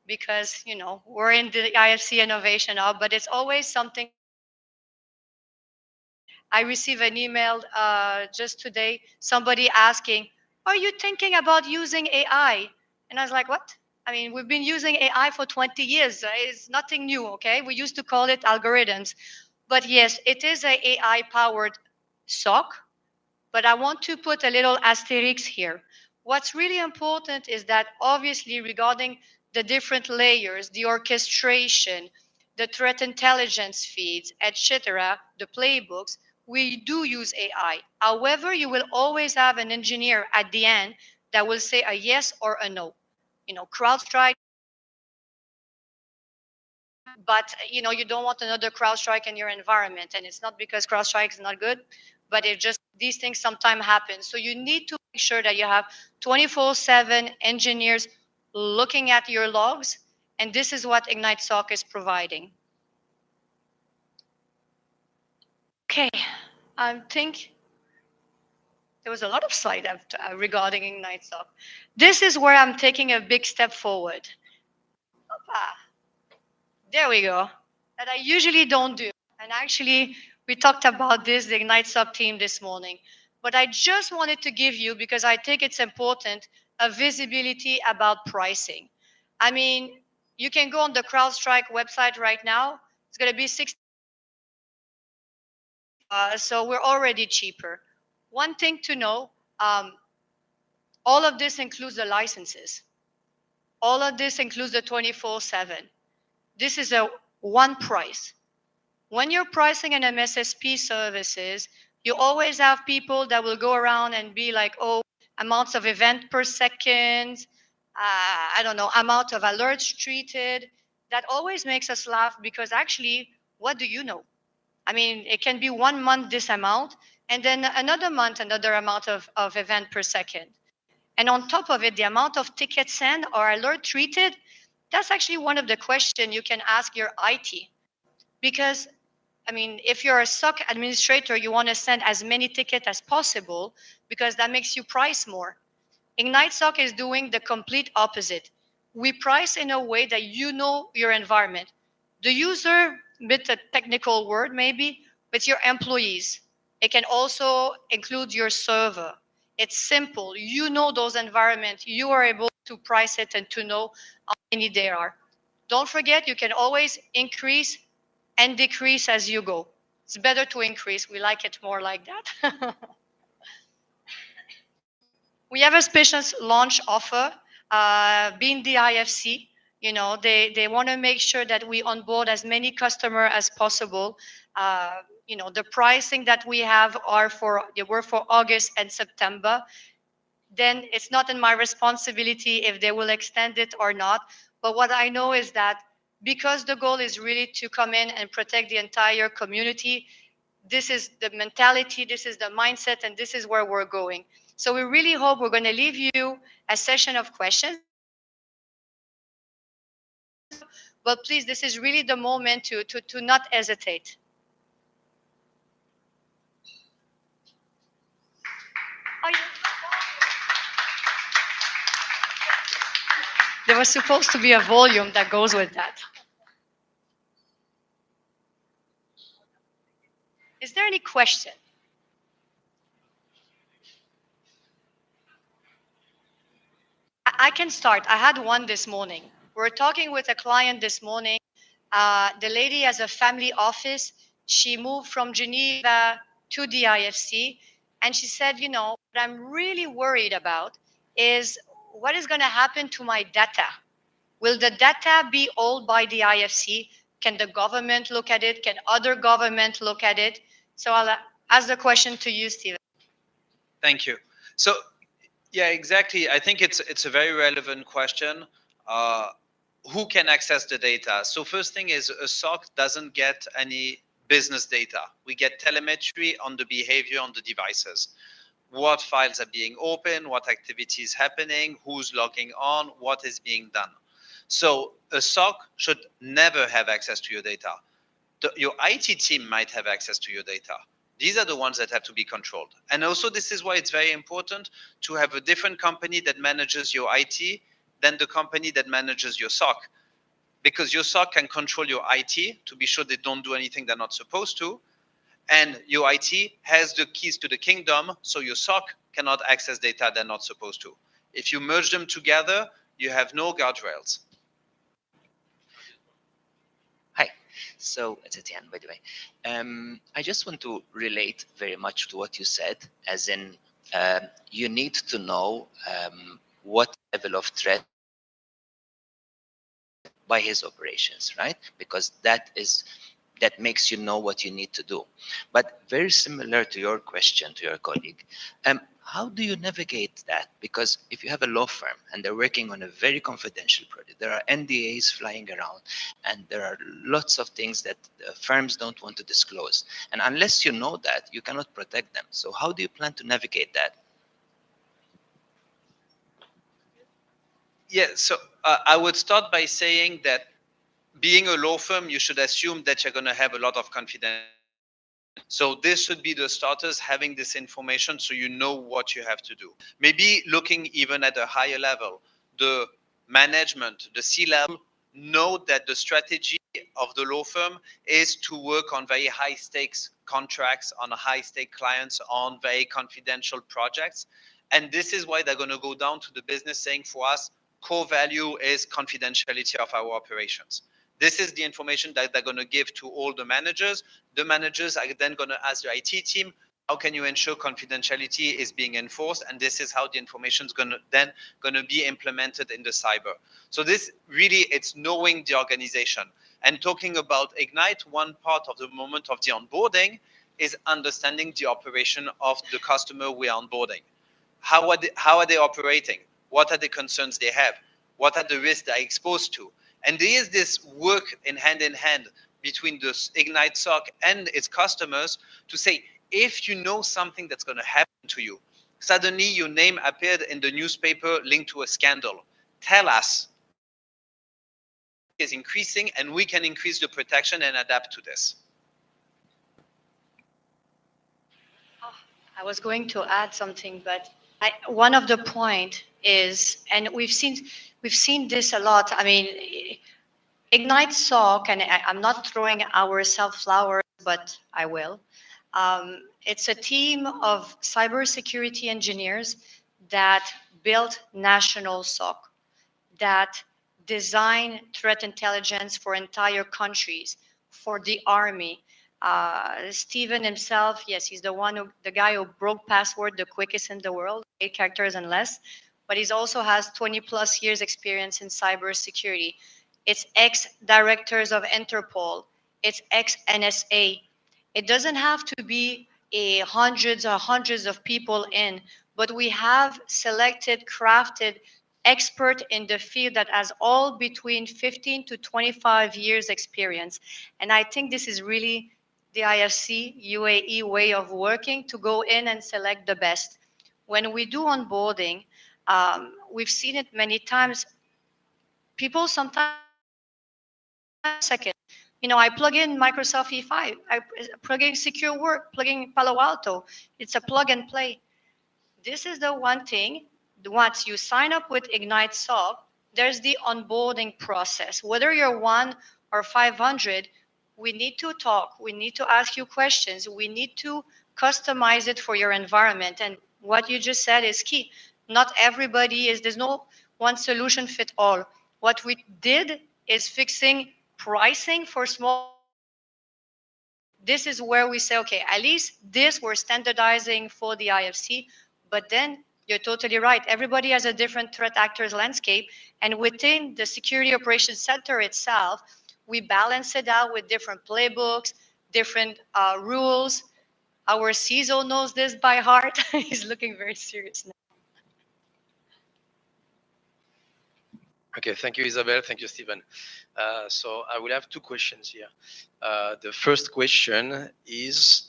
because, we're in the IFC Innovation Hub, but it's always something. I received an email just today, somebody asking, are you thinking about using AI? And I was like, what? I mean, we've been using AI for 20 years. It's nothing new, okay? We used to call it algorithms. But yes, it is a AI-powered SOC, but I want to put a little asterisk here. What's really important is that obviously regarding the different layers, the orchestration, the threat intelligence feeds, etc., the playbooks, we do use AI. However, you will always have an engineer at the end that will say a yes or a no. CrowdStrike, but you don't want another CrowdStrike in your environment. And it's not because CrowdStrike is not good, but it just, these things sometimes happen. So you need to make sure that you have 24/7 engineers looking at your logs. And this is what Ignyte SOC is providing. Okay, I think there was a lot of slide regarding Ignyte SOC. This is where I'm taking a big step forward. There we go. That I usually don't do. And actually, we talked about this, the Ignyte SOC team this morning. But I just wanted to give you, because I think it's important, a visibility about pricing. I mean, you can go on the CrowdStrike website right now. It's going to be $60. So we're already cheaper. One thing to know, all of this includes the licenses. All of this includes the 24/7. This is a one price. When you're pricing an MSSP services, you always have people that will go around and be like, oh, amounts of event per second, I don't know, amount of alerts treated. That always makes us laugh because actually, what do you know? I mean, it can be 1 month this amount, and then another month, another amount of event per second. And on top of it, the amount of tickets sent or alert treated, that's actually one of the questions you can ask your IT. Because, I mean, if you're a SOC administrator, you want to send as many tickets as possible because that makes you price more. Ignyte SOC is doing the complete opposite. We price in a way that you know your environment. The user, bit a technical word maybe, but your employees. It can also include your server. It's simple. You know those environments. You are able to price it and to know how many there are. Don't forget, you can always increase and decrease as you go. It's better to increase. We like it more like that. We have a special launch offer, being the IFC. They want to make sure that we onboard as many customers as possible. The pricing that we have were for August and September. Then it's not in my responsibility if they will extend it or not. But what I know is that because the goal is really to come in and protect the entire community, this is the mentality, this is the mindset, and this is where we're going. So we really hope we're going to leave you a session of questions. But please, this is really the moment to not hesitate. There was supposed to be a volume that goes with that. Is there any question? I can start. I had one this morning. We're talking with a client this morning. The lady has a family office. She moved from Geneva to the IFC. And she said, what I'm really worried about is what is going to happen to my data. Will the data be owned by the IFC? Can the government look at it? Can other government look at it? So I'll ask the question to you, Stephen. Thank you. So, yeah, exactly. I think it's a very relevant question. Uh, who can access the data? So first thing is a SOC doesn't get any business data. We get telemetry on the behavior on the devices. What files are being opened, what activity is happening, who's logging on, what is being done. So a SOC should never have access to your data. Your IT team might have access to your data. These are the ones that have to be controlled. And also this is why it's very important to have a different company that manages your IT than the company that manages your SOC. Because your SOC can control your IT to be sure they don't do anything they're not supposed to. And your IT has the keys to the kingdom, so your SOC cannot access data they're not supposed to. If you merge them together, you have no guardrails. Hi, so it's Etienne, by the way. I just want to relate very much to what you said, as in you need to know what level of threat by his operations, right? Because that makes you know what you need to do. But very similar to your question to your colleague, how do you navigate that? Because if you have a law firm and they're working on a very confidential project, there are NDAs flying around, and there are lots of things that firms don't want to disclose. And unless you know that, you cannot protect them. So how do you plan to navigate that? Yeah, so I would start by saying that being a law firm, you should assume that you're going to have a lot of confidence. So this should be the starters, having this information so you know what you have to do. Maybe looking even at a higher level, the management, the C-level, know that the strategy of the law firm is to work on very high stakes contracts, on high stake clients, on very confidential projects. And this is why they're going to go down to the business saying, for us, core value is confidentiality of our operations. This is the information that they're going to give to all the managers. The managers are then going to ask the IT team, how can you ensure confidentiality is being enforced? And this is how the information is going to be implemented in the cyber. So this really, it's knowing the organization. And talking about Ignyte, one part of the moment of the onboarding is understanding the operation of the customer we are onboarding. How are they operating? What are the concerns they have? What are the risks they're exposed to? And there is this work in hand between the Ignyte SOC and its customers to say, if you know something that's going to happen to you, suddenly your name appeared in the newspaper linked to a scandal. Tell us. Is increasing, and we can increase the protection and adapt to this. I was going to add something, but one of the point is, and we've seen this a lot. I mean, Ignyte SOC, and I'm not throwing ourselves flowers, but I will. It's a team of cybersecurity engineers that built national SOC, that design threat intelligence for entire countries, for the army. Stephen himself, yes, he's the guy who broke password the quickest in the world, 8 characters and less. But he also has 20 plus years experience in cybersecurity. It's ex-directors of Interpol. It's ex-NSA. It doesn't have to be hundreds of people in, but we have selected, crafted expert in the field that has all between 15 to 25 years experience. And I think this is really the IFC UAE way of working, to go in and select the best. When we do onboarding, we've seen it many times. People sometimes second. I plug in Microsoft E5, I plug in Secure Work, plug in Palo Alto. It's a plug and play. This is the one thing. Once you sign up with Ignyte SOC, there's the onboarding process. Whether you're 1 or 500, we need to talk. We need to ask you questions. We need to customize it for your environment. And what you just said is key. Not everybody there's no one solution fit all. What we did is fixing pricing for small, this is where we say, okay, at least this we're standardizing for the IFC. But then you're totally right. Everybody has a different threat actors landscape. And within the Security Operations Center itself, we balance it out with different playbooks, different rules. Our CISO knows this by heart. He's looking very serious now. Okay, thank you, Isabelle. Thank you, Stephen. So I will have two questions here. The first question is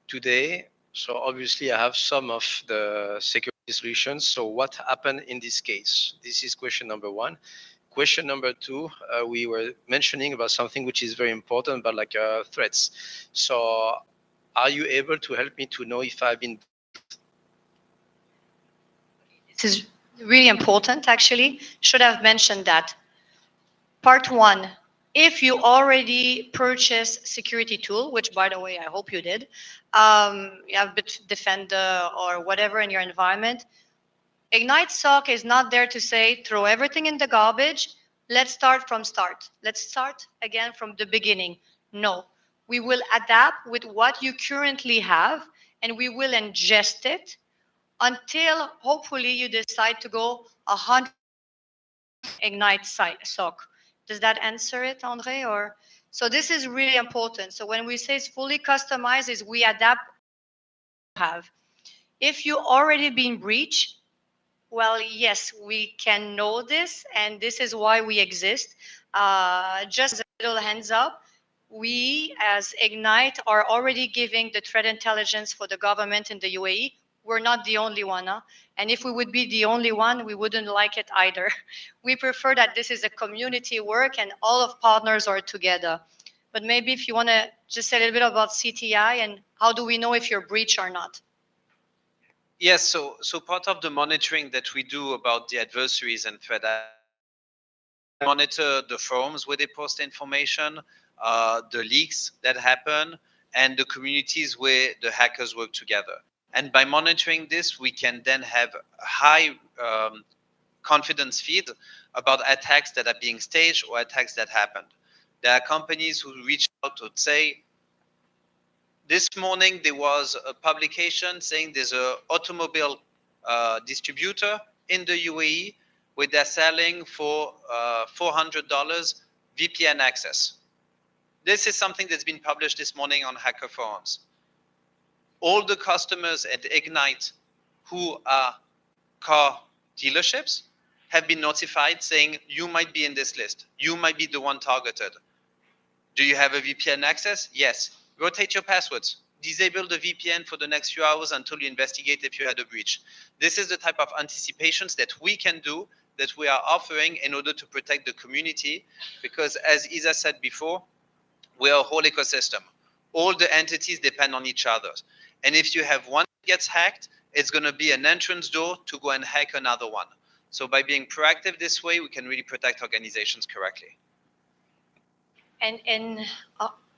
today, so obviously I have some of the security solutions. So what happened in this case? This is question number one. Question number two, we were mentioning about something which is very important, but like threats. So are you able to help me to know if I've been... This is really important, actually. Should have mentioned that. Part one, if you already purchased security tool, which by the way, I hope you did, you have Defender or whatever in your environment, Ignyte SOC is not there to say, throw everything in the garbage. Let's start from start. Let's start again from the beginning. No, we will adapt with what you currently have and we will ingest it until hopefully you decide to go 100 Ignyte SOC. Does that answer it, Andre? Or so this is really important. So when we say it's fully customized, is we adapt have. If you already been breached, well, yes, we can know this, and this is why we exist. Just a little hands up, we as Ignyte are already giving the threat intelligence for the government in the UAE. We're not the only one, huh? And if we would be the only one, we wouldn't like it either. We prefer that this is a community work and all of partners are together. But maybe if you want to just say a little bit about CTI and how do we know if you're breached or not? Yes, so part of the monitoring that we do about the adversaries and threat monitor the forums where they post information, the leaks that happen, and the communities where the hackers work together. And by monitoring this, we can then have a high confidence feed about attacks that are being staged or attacks that happened. There are companies who reach out to say, this morning there was a publication saying there's an automobile distributor in the UAE where they're selling for $400 VPN access. This is something that's been published this morning on Hacker Forums. All the customers at Ignyte who are car dealerships have been notified saying, you might be in this list. You might be the one targeted. Do you have a VPN access? Yes. Rotate your passwords. Disable the VPN for the next few hours until you investigate if you had a breach. This is the type of anticipations that we can do, that we are offering in order to protect the community. Because as Isa said before, we are a whole ecosystem. All the entities depend on each other. And if you have one that gets hacked, it's going to be an entrance door to go and hack another one. So by being proactive this way, we can really protect organizations correctly. And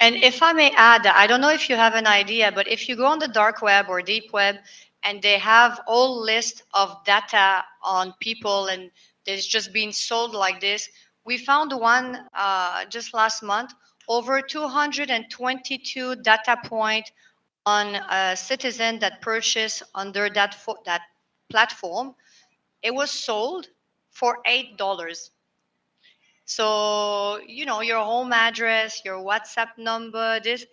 if I may add, I don't know if you have an idea, but if you go on the dark web or deep web and they have all list of data on people and there's just being sold like this, we found one just last month, over 222 data point on a citizen that purchased under that platform. It was sold for $8. So, you know, your home address, your WhatsApp number, this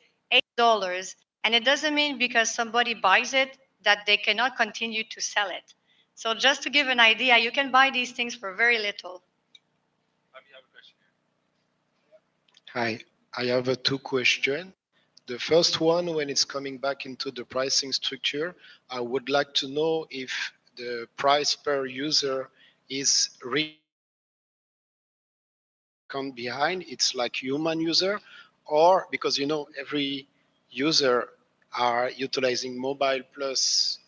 $8. And it doesn't mean because somebody buys it that they cannot continue to sell it. So just to give an idea, you can buy these things for very little. Hi, I have two questions. The first one, when it's coming back into the pricing structure, I would like to know if the price per user is come behind, it's like human user, or because you know every user are utilizing mobile plus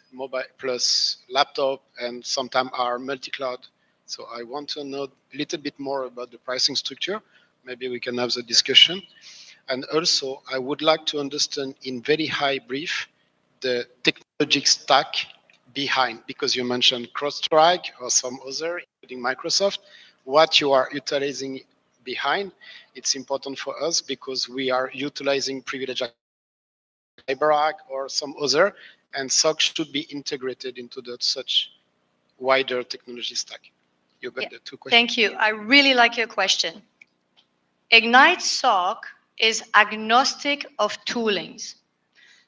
laptop and sometimes are multi-cloud. So I want to know a little bit more about the pricing structure. Maybe we can have the discussion. And also, I would like to understand in very high brief the technological stack behind, because you mentioned CrowdStrike or some other, including Microsoft, what you are utilizing behind. It's important for us because we are utilizing privileged CyberArk or some other, and SOC should be integrated into such wider technology stack. You got Yeah. the two questions. Thank you. I really like your question. Ignyte SOC is agnostic of toolings.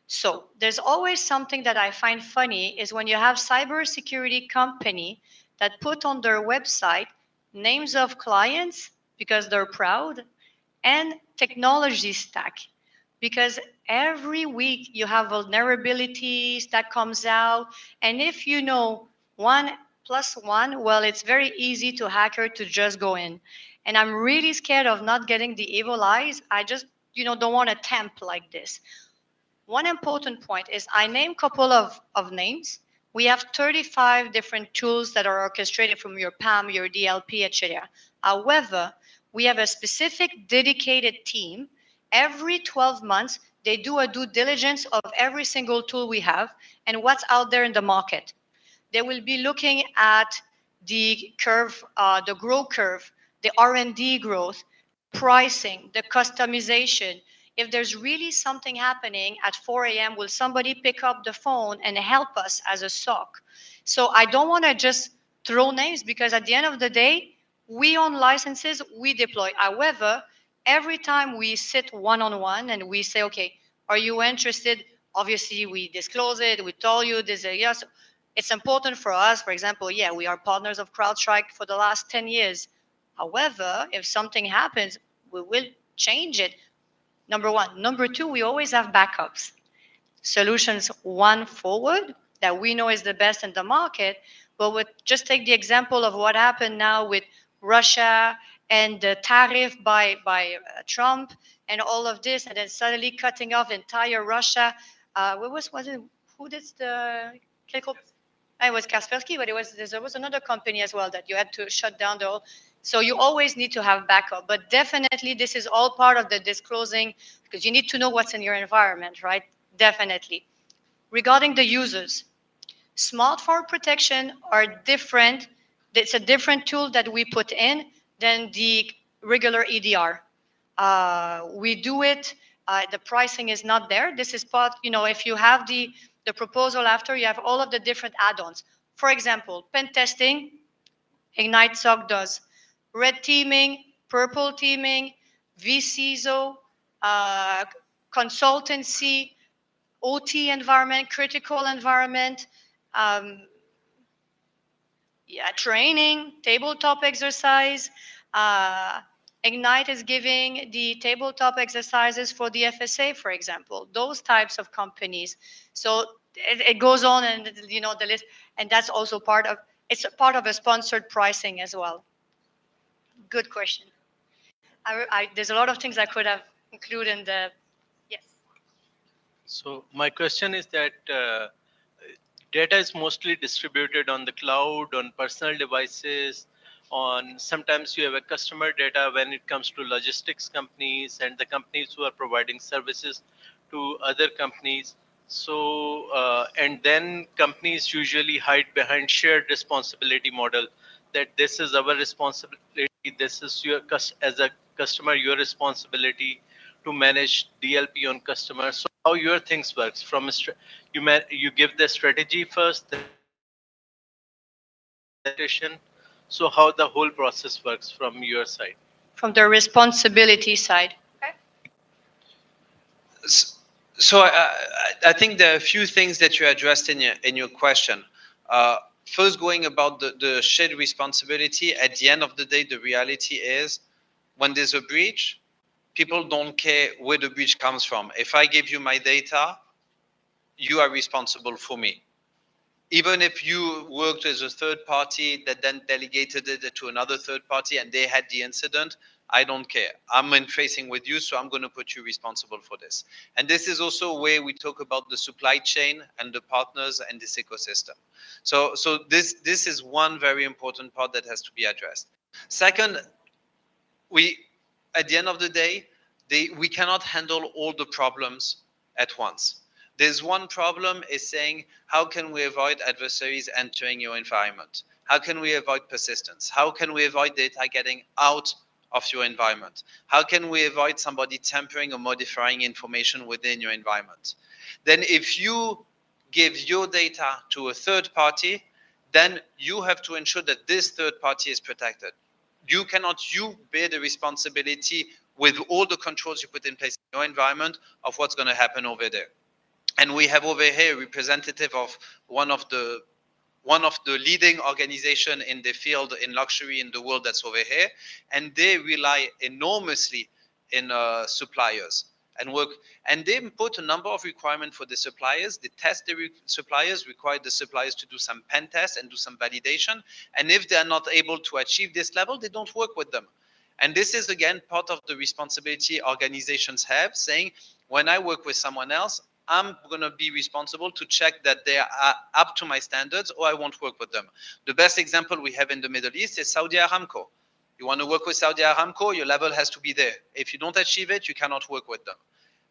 So there's always something that I find funny is when you have cybersecurity company that put on their website names of clients because they're proud and technology stack because every week you have vulnerabilities that comes out, and if you know 1 + 1, well, it's very easy to hacker to just go in. And I'm really scared of not getting the evil eyes. I just don't want to tempt like this. One important point is I name a couple of names. We have 35 different tools that are orchestrated from your PAM, your DLP, etc. However, we have a specific dedicated team. Every 12 months, they do a due diligence of every single tool we have and what's out there in the market. They will be looking at the curve, the growth curve, the R&D growth, pricing, the customization. If there's really something happening at 4 a.m., will somebody pick up the phone and help us as a SOC? So I don't want to just throw names because at the end of the day, we own licenses, we deploy. However, every time we sit one-on-one and we say, okay, are you interested? Obviously, we disclose it. We told you this. Yes, it's important for us. For example, yeah, we are partners of CrowdStrike for the last 10 years. However, if something happens, we will change it. Number one. Number two, we always have backups. Solutions one forward that we know is the best in the market. But just take the example of what happened now with Russia and the tariff by Trump and all of this, and then suddenly cutting off entire Russia. What was it? Who did the? It was Kaspersky, but there was another company as well that you had to shut down the whole. So you always need to have backup, but definitely this is all part of the disclosing because you need to know what's in your environment, right? Definitely. Regarding the users, smart forward protection are different. It's a different tool that we put in than the regular EDR. We do it. The pricing is not there. This is part, if you have the proposal after, you have all of the different add-ons. For example, pen testing, Ignyte SOC does. Red teaming, purple teaming, vCISO, consultancy, OT environment, critical environment, training, tabletop exercise. Ignyte is giving the tabletop exercises for the FSA, for example, those types of companies. So it goes on, and the list, and that's also it's a part of a sponsored pricing as well. Good question. There's a lot of things I could have included in the, yes. So my question is that data is mostly distributed on the cloud, on personal devices, on sometimes you have a customer data when it comes to logistics companies and the companies who are providing services to other companies. So, and then companies usually hide behind shared responsibility model that this is our responsibility, this is your, as a customer, your responsibility to manage DLP on customers. So how your things works from you give the strategy first, then so how the whole process works from your side? From the responsibility side. Okay. So I think there are a few things that you addressed in your question. First, going about the shared responsibility, at the end of the day, the reality is when there's a breach, people don't care where the breach comes from. If I give you my data, you are responsible for me. Even if you worked as a third party that then delegated it to another third party and they had the incident, I don't care. I'm interfacing with you, so I'm going to put you responsible for this. And this is also where we talk about the supply chain and the partners and this ecosystem. So this is one very important part that has to be addressed. Second, at the end of the day, we cannot handle all the problems at once. There's one problem is saying, how can we avoid adversaries entering your environment? How can we avoid persistence? How can we avoid data getting out of your environment? How can we avoid somebody tampering or modifying information within your environment? Then if you give your data to a third party, then you have to ensure that this third party is protected. You bear the responsibility with all the controls you put in place in your environment of what's going to happen over there. And we have over here a representative of one of the leading organization in the field in luxury in the world that's over here, and they rely enormously in suppliers and work, and they import a number of requirements for the suppliers. They test the suppliers, require the suppliers to do some pen tests and do some validation, and if they are not able to achieve this level, they don't work with them. And this is again part of the responsibility organizations have, saying when I work with someone else, I'm going to be responsible to check that they are up to my standards, or I won't work with them. The best example we have in the Middle East is Saudi Aramco. You want to work with Saudi Aramco, your level has to be there. If you don't achieve it, you cannot work with them.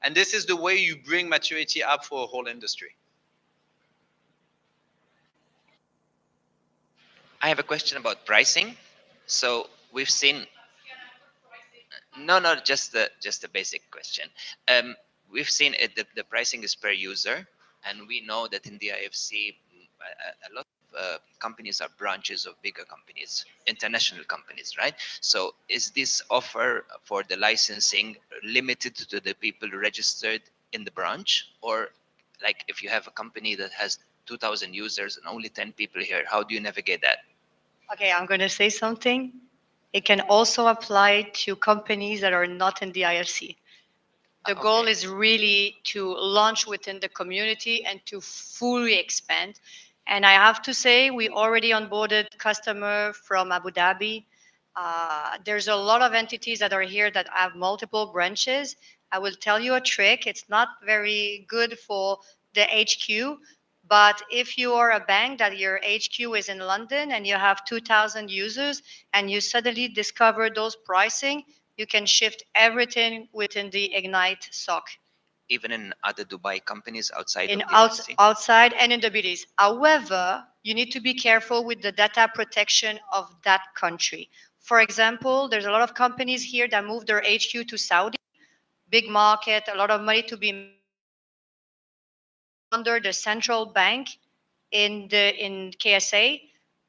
And this is the way you bring maturity up for a whole industry. I have a question about pricing. So we've seen. No, just the basic question. We've seen it. The pricing is per user, and we know that in the IFC, a lot of companies are branches of bigger companies, international companies, right? So is this offer for the licensing limited to the people registered in the branch, or like if you have a company that has 2,000 users and only 10 people here, how do you navigate that? Okay, I'm going to say something. It can also apply to companies that are not in the IFC. The goal is really to launch within the community and to fully expand. And I have to say, we already onboarded customer from Abu Dhabi. There's a lot of entities that are here that have multiple branches. I will tell you a trick. It's not very good for the HQ, but if you are a bank that your HQ is in London and you have 2,000 users and you suddenly discover those pricing, you can shift everything within the Ignyte SOC. Even in other Dubai companies outside In of the IFC? outside and in the BDs. However, you need to be careful with the data protection of that country. For example, there's a lot of companies here that move their HQ to Saudi, big market, a lot of money to be under the central bank in KSA.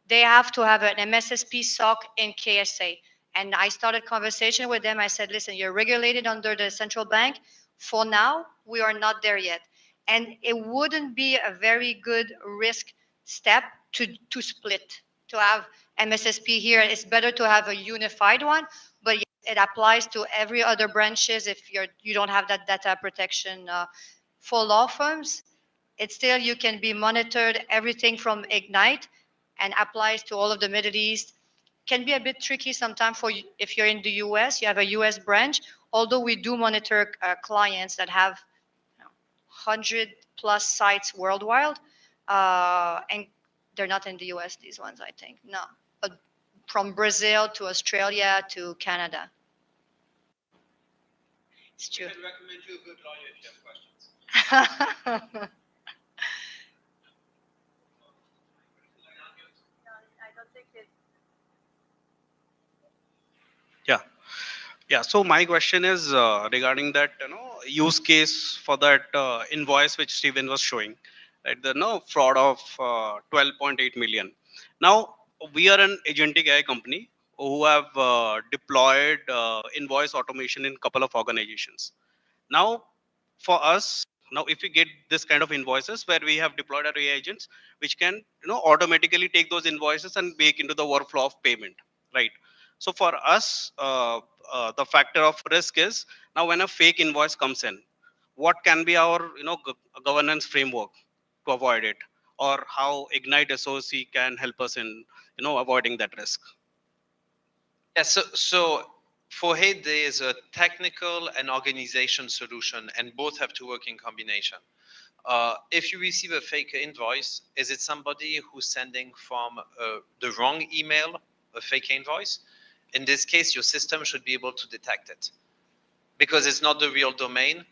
They have to have an MSSP SOC in KSA. And I started conversation with them. I said, listen, you're regulated under the central bank. For now, we are not there yet. And it wouldn't be a very good risk step to split, to have MSSP here. It's better to have a unified one, but yes, it applies to every other branches if you don't have that data protection. For law firms, it's still, you can be monitored, everything from Ignyte, and applies to all of the Middle East. Can be a bit tricky sometimes for you if you're in the US, you have a US branch, although we do monitor clients that have 100 plus sites worldwide, and they're not in the US, these ones, I think. No, but from Brazil to Australia to Canada. It's true. I can recommend you a good lawyer if you have questions. Yeah, so my question is regarding that use case for that invoice which Steven was showing, right? The fraud of 12.8 million. Now we are an agentic AI company who have deployed invoice automation in a couple of organizations. Now for us, now if we get this kind of invoices where we have deployed our AI agents, which can automatically take those invoices and bake into the workflow of payment, right? So for us, the factor of risk is now when a fake invoice comes in, what can be our governance framework to avoid it, or how Ignyte SOC can help us in avoiding that risk? Yeah, so for HATE, there is a technical and organization solution, and both have to work in combination. If you receive a fake invoice, is it somebody who's sending from the wrong email, a fake invoice? In this case, your system should be able to detect it because it's not the real domain.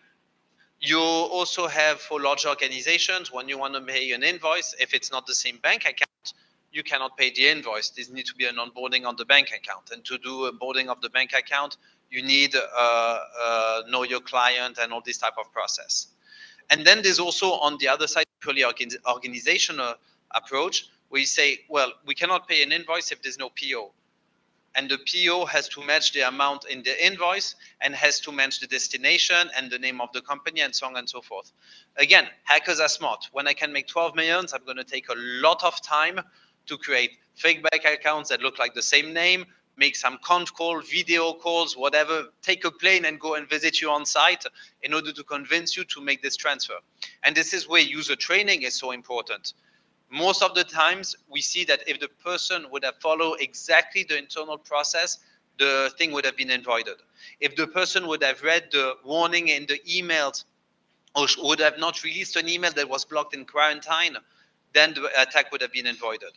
You also have, for large organizations, when you want to pay an invoice, if it's not the same bank account, you cannot pay the invoice. This needs to be an onboarding on the bank account. And to do a boarding of the bank account, you need know your client and all this type of process. And then there's also on the other side, purely organizational approach, where you say, well, we cannot pay an invoice if there's no PO. And the PO has to match the amount in the invoice and has to match the destination and the name of the company and so on and so forth. Again, hackers are smart. When I can make 12 millions, I'm going to take a lot of time to create fake bank accounts that look like the same name, make some conf call, video calls, whatever, take a plane and go and visit you on site in order to convince you to make this transfer. And this is where user training is so important. Most of the times we see that if the person would have followed exactly the internal process, the thing would have been avoided. If the person would have read the warning in the emails or would have not released an email that was blocked in quarantine, then the attack would have been avoided.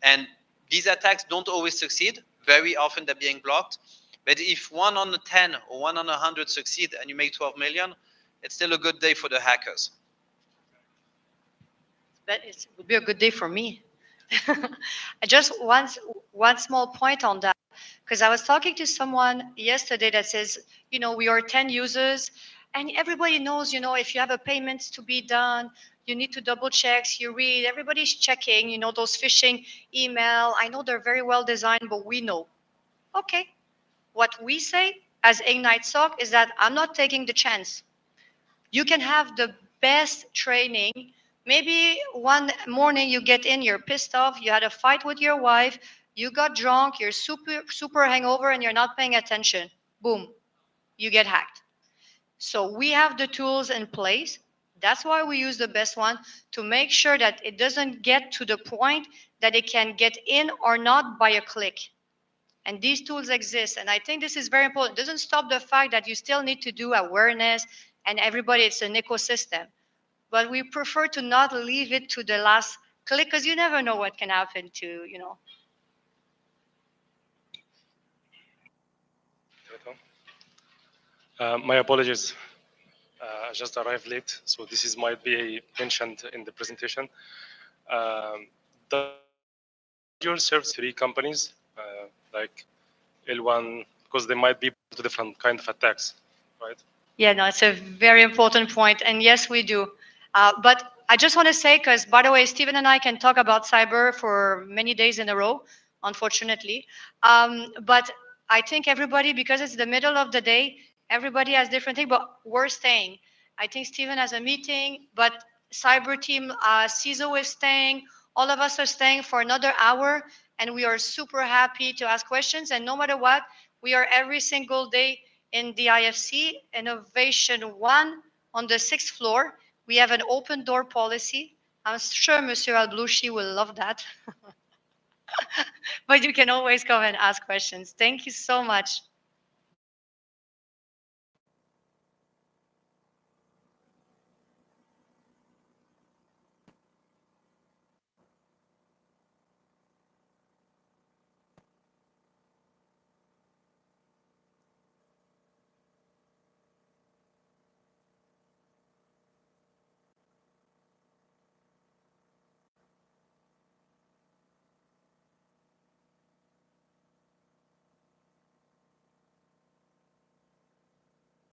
And these attacks don't always succeed. Very often they're being blocked. But if 1 on 10 or 1 on 100 succeed and you make 12 million, it's still a good day for the hackers. But it would be a good day for me. Just one small point on that, because I was talking to someone yesterday that says, we are 10 users, and everybody knows, if you have a payment to be done, you need to double check, you read, everybody's checking, those phishing email. I know they're very well designed, but we know. Okay. What we say as Ignyte SOC is that I'm not taking the chance. You can have the best training. Maybe one morning you get in, you're pissed off, you had a fight with your wife, you got drunk, you're super hangover, and you're not paying attention. Boom, you get hacked. So we have the tools in place. That's why we use the best one, to make sure that it doesn't get to the point that it can get in or not by a click. And these tools exist. And I think this is very important. It doesn't stop the fact that you still need to do awareness, and everybody, it's an ecosystem. But we prefer to not leave it to the last click, because you never know what can happen to. My apologies. I just arrived late, so this is might be mentioned in the presentation. You serve 3 companies like L1, because they might be to different kind of attacks, right? Yeah, no, it's a very important point. And yes, we do. But I just want to say, because by the way, Stephen and I can talk about cyber for many days in a row, unfortunately. But I think everybody, because it's the middle of the day, everybody has different things, but we're staying. I think Stephen has a meeting, but cyber team, CISO is staying. All of us are staying for another hour, and we are super happy to ask questions. And no matter what, we are every single day in the IFC, Innovation 1 on the 6th floor. We have an open door policy. I'm sure Monsieur Alblouchi will love that. But you can always come and ask questions. Thank you so much.